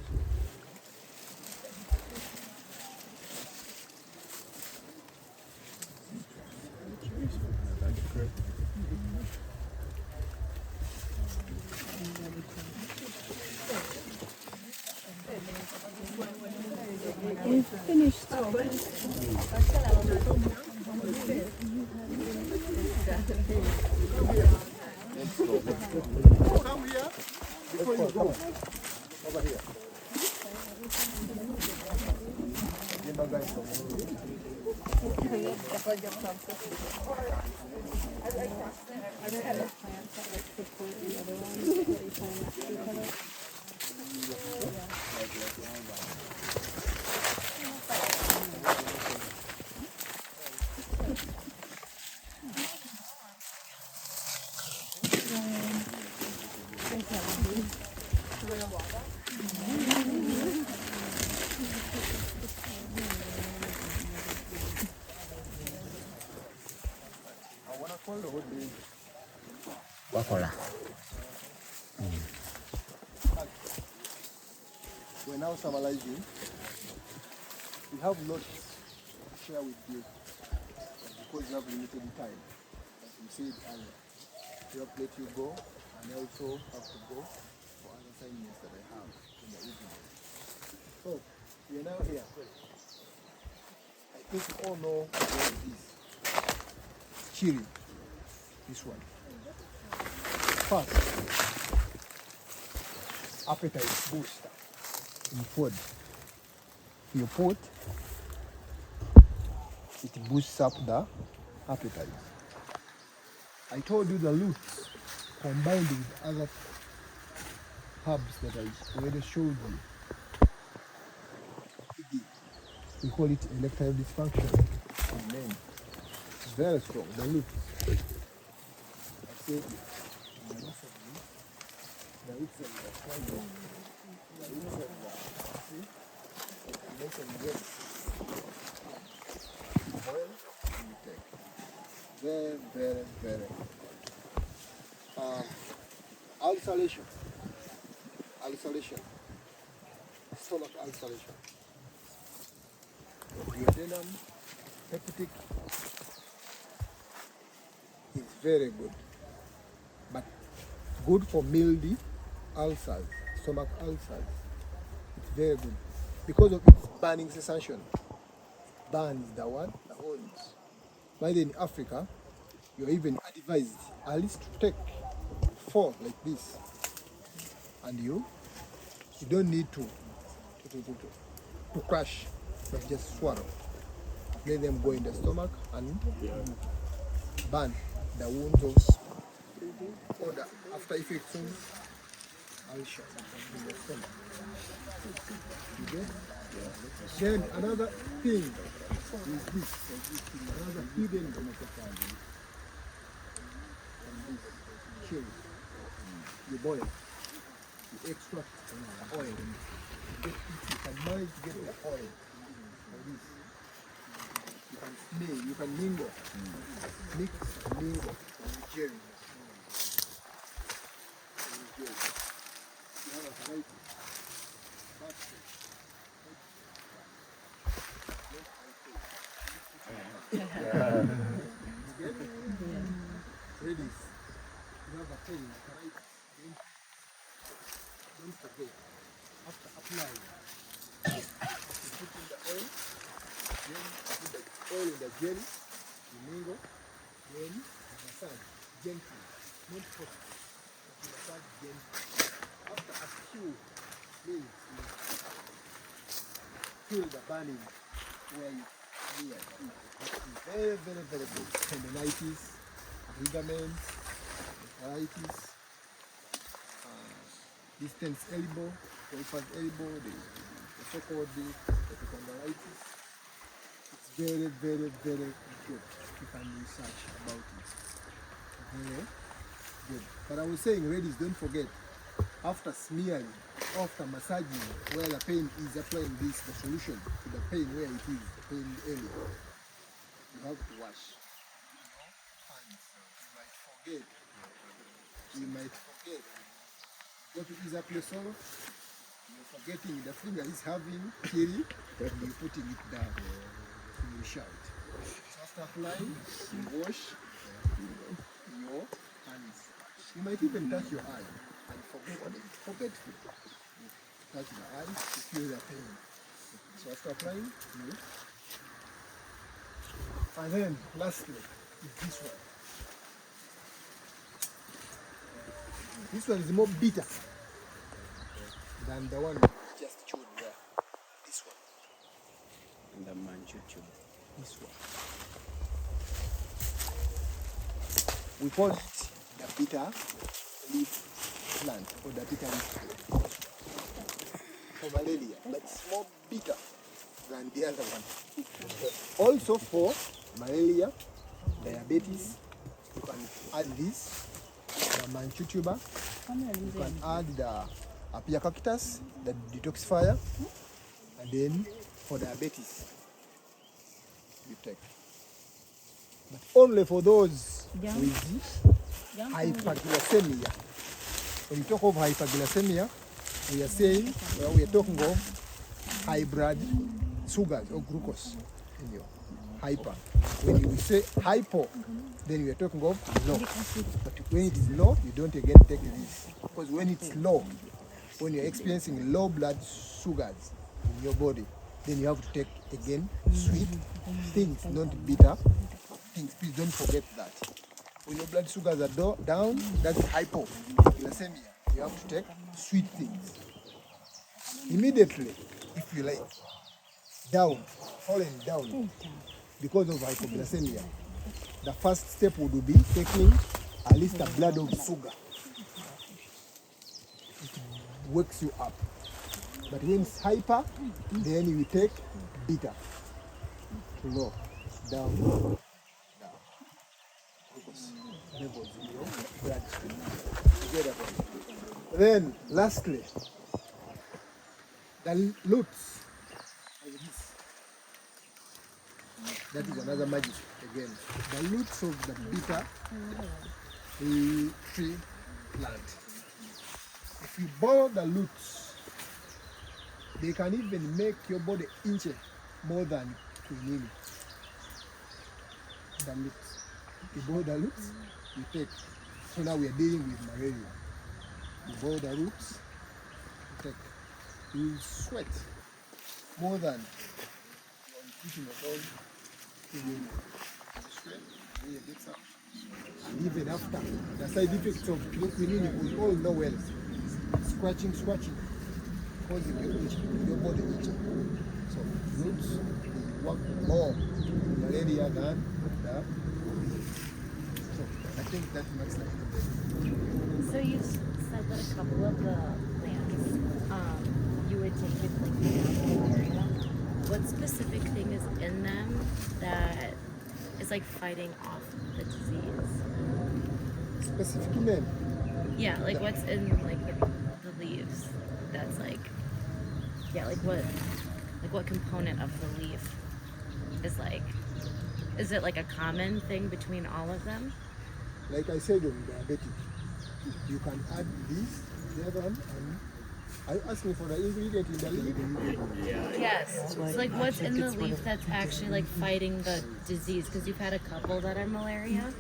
Come here before you go. Over here. Wakola. We're now summarizing. We have lots to share with you because we have limited time. As we said earlier, we have to let you go, and I also have to go for other assignments that I have in the evening. So, we are now here. I think you all know what it is. It's chili. This one. First, appetite booster in food. You put, it boosts up the appetite. I told you the roots combined with other herbs that I already showed you. We call it erectile dysfunction. Amen. It's very strong, the roots. I said the roots of the roots of the fungus, the roots of the, see, you mentioned grapes. Boil and you take. Very, very, very. Ulceration. Ulceration. Stomach ulceration. Duodenum, hepatic is very good. But good for mildy ulcers, stomach ulcers. It's very good. Because of its burning sensation. Burns the what? The wounds. But in Africa, you're even advised at least to take 4 like this. And you don't need to crush, but just swallow. Let them go in the stomach and burn the wounds of or the after effects of ulcer in the stomach. You get? Then another thing is this, another hidden benefit. Chili. You boil, you extract oil. You can manage to get the oil like this. You can smell, you can mingle, mix, mingle, jelly. You have a variety. Ladies, you have a pen, right? Don't forget, after applying, you put in the oil, then you put the oil in the jelly, you mingle, then you massage gently, not hot, but you massage gently. After a few minutes, you feel the burning where you feel it. It's very, very, very good. Tendinitis, ligaments, arthritis, distant elbow, Golfer's elbow, the so-called epicondylitis. It's very, very, very good. You can research about it. Very good. But I was saying, ladies, don't forget, after smearing, after massaging where the pain is, applying this, the solution to the pain where it is, the pain area, you have to wash. You might forget. Go to ease up your sorrow. You're forgetting the finger is having chili, and you're putting it down. You will shout. So after applying, you wash your hands. You might even touch your eye and forget it. You touch the eye to feel the pain. So after applying, you. And then lastly is this one. This one is more bitter than the one we just chewed there. This one. And the manchuchu. This one. We call it the bitter leaf plant or the bitter leaf plant for malaria, but it's more bitter than the other one. Also for malaria, diabetes, you can add this, the manchutuba, you can add the apia cactus, the detoxifier, and then for diabetes, you take. But only for those with hyperglycemia. When you talk of hyperglycemia, we are saying, well, we are talking of high blood sugars or glucose in your hyper. When you say hypo, then we are talking of low. But when it is low, you don't again take this. Because when it's low, when you're experiencing low blood sugars in your body, then you have to take again sweet things, not bitter things. Please don't forget that. When your blood sugars are down, that's hypoglycemia. You have to take sweet things. Immediately, if you like, falling down because of hypoglycemia, the first step would be taking at least a blood of sugar. It wakes you up. But when it's hyper, then you take bitter to low, down. Levels in your blood stream. Then, lastly, the roots of this. That is another magic again. The roots of the bitter tree plant. If you boil the roots, they can even make your body inch more than quinine. The roots. You boil the roots, you take. So now we are dealing with malaria. You boil the roots, you take. You will sweat more than you're eating at all. You sweat, then you get some. And even after, the side effects of quinine, we all know well. Scratching, causing your body itching. So roots work more in malaria than the. So I think that makes the end. So you said that a couple of the plants, you would take it like in malaria. What specific thing is in them that is like fighting off the disease? Specific name? Yeah, like what's in like the leaves that's like, yeah, like what component of the leaf is it like a common thing between all of them? Like I said on diabetic, you can add this, the other one, and are you asking for the ingredient in the leaf? Yes. So like what's in the leaf that's actually like fighting the disease? Because you've had a couple that are malaria.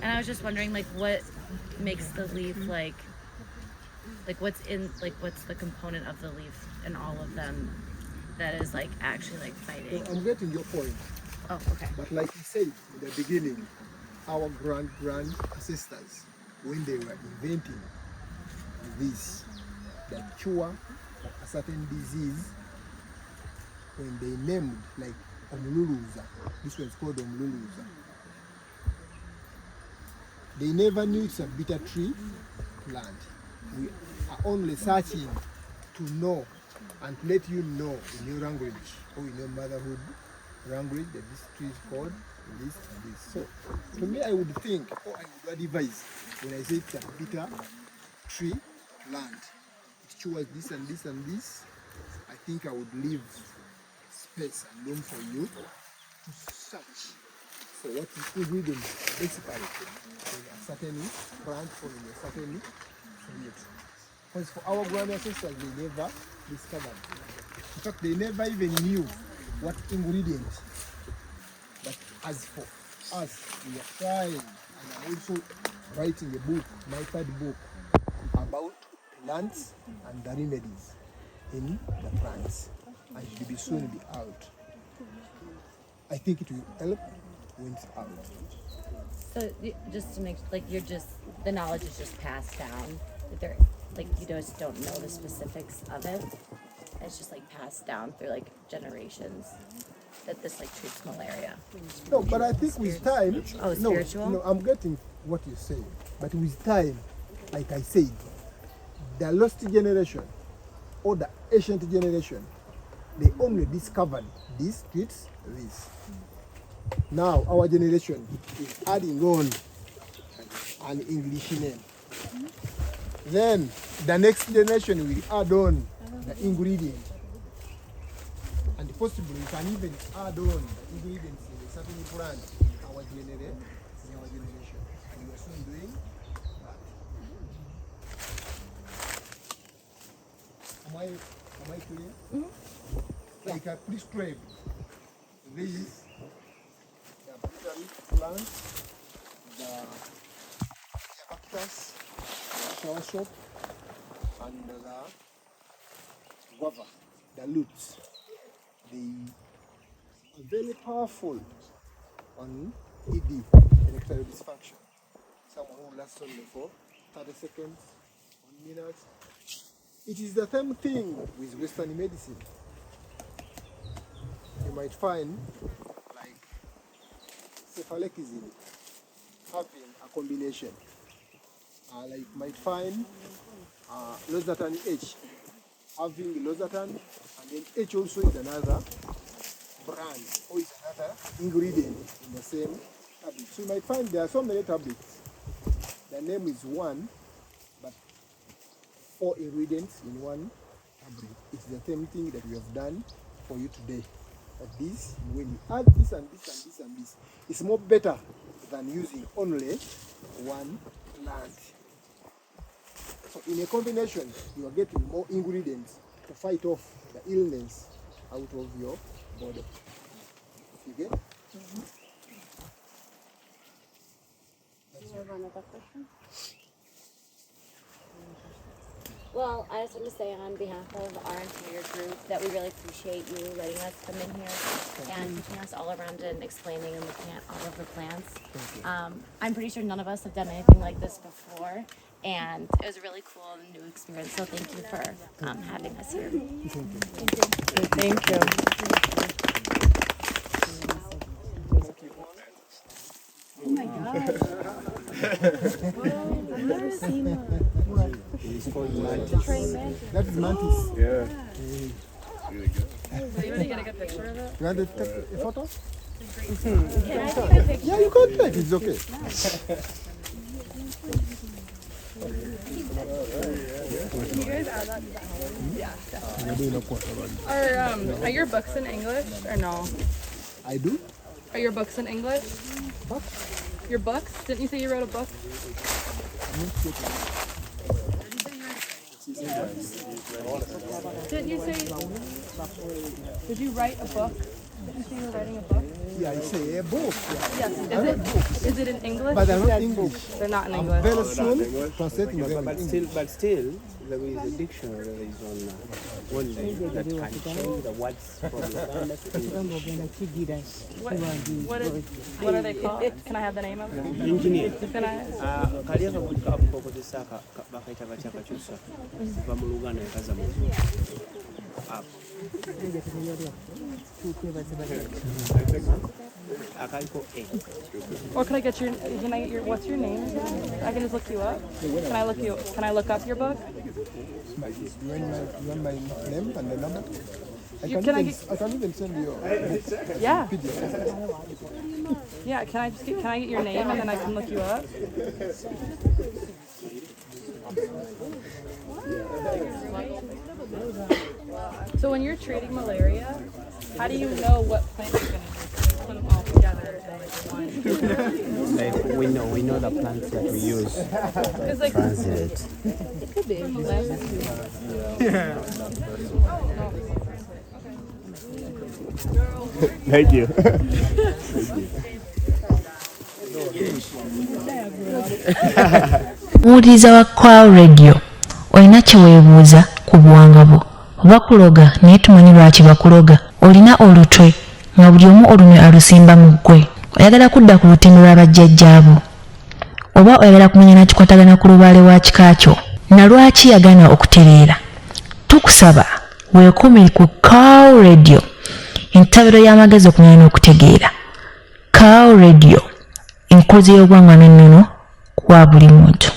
And I was just wondering like what makes the leaf like what's the component of the leaf in all of them that is like actually like fighting? So I'm getting your point. Oh, okay. But like you said in the beginning, our grand ancestors, when they were inventing this, that cure a certain disease, when they named like Omluluza, this one's called Omluluza, they never knew it's a bitter tree plant. We are only searching to know and to let you know in your language or in your motherhood language that this tree is called this and this. So to me, I would think, or I would advise, when I say it's a bitter tree plant, it cures this and this and this, I think I would leave space and room for you to search for what ingredients basically in a certain plant or in a certain fruit. Because for our grand ancestors, they never discovered. In fact, they never even knew what ingredient. But as for us, we are trying, and I'm also writing a book, my third book, about plants and the remedies. in the plants, and it will be soon be out. I think it will help when it's out. So just to make the knowledge is just passed down. That they're you just don't know the specifics of it. It's just passed down through generations. That this treats malaria. No, but I think with time. Oh, spiritual. No, I'm getting what you're saying, but with time, like I said, the lost generation or the ancient generation, they only discovered this treats this. Now our generation is adding on an English name. Then the next generation will add on the ingredient. And possibly you can even add on the ingredients in a certain plant in our generation. And we are soon doing that. Am I clear? Mm-hmm. Like I prescribe these, the plants, the cactus, the soursop, and the guava, the roots. They are very powerful on ED, erectile dysfunction. Someone who lasts only for 30 seconds, 1 minute. It is the same thing with Western medicine. You might find cephalexin having a combination. You might find losartan H having losartan, and then H also is another brand or is another ingredient in the same tablet. So you might find there are so many tablets. The name is one, but 4 ingredients in one tablet. It's the same thing that we have done for you today. But this, when you add this and this and this and this, it's more better than using only one plant. So in a combination, you are getting more ingredients to fight off the illness out of your body. You get? Mm-hmm. Do you have another question? Well, I just want to say on behalf of our entire group that we really appreciate you letting us come in here and teaching us all around it and explaining and looking at all of the plants. I'm pretty sure none of us have done anything like this before, and it was a really cool and new experience. So thank you for having us here. Thank you. Oh my God. I've never seen one. It's called mantis. That is mantis. Yeah. Really good. Are you going to get a good picture of it? You want to take a photo? Can I take a picture? Yeah, you can take. It's okay. Can you guys add that to that home? Yeah. Are your books in English or no? I do. Are your books in English? What? Your books? Didn't you say you wrote a book? Didn't you say? Did you write a book? Didn't you say you were writing a book? Yeah, I say a book. Yes. Is it in English? But they're not English. They're not in English. Very soon, translating them in English. But still, there is a dictionary that is on online that can change the words from Uganda to English. What are they called? Can I have the name of them? Engineer. Can I? Kali akakozesa bakaita batya akakyusa kuva mu Luganda ekaza mu akaliko A. Or can I get your what's your name? I can just look you up. Can I look up your book? You want my name and the number? I can even send you a Yeah. PDF. Yeah, can I get your name and then I can look you up? So when you're treating malaria, how do you know what plant you're going to use? Put them all together in one. We know the plants that we use. Transit. It could be. Thank you. Muwuliriza wa KY'ENSI Radio olina kye weebuuza ku buwangwa bwo bakuloga naye tumanyi lwaki bakuloga. Olina olutwe nga buli omu olunwe alusimba mu ggwe. Oyagala kudda ku lutindo lwa bajjajjaabo, oba oyagala kumanya nakikwatagana ku lubaale wa kika kyo na lwaki yagaana okutereera. Tukusaba weekuumire ku KAO Radio, entabiro y'amagezi okumanya n'okutegeera. KAO Radio, enkozi y'obwangwa n'ennono kwa buli muntu.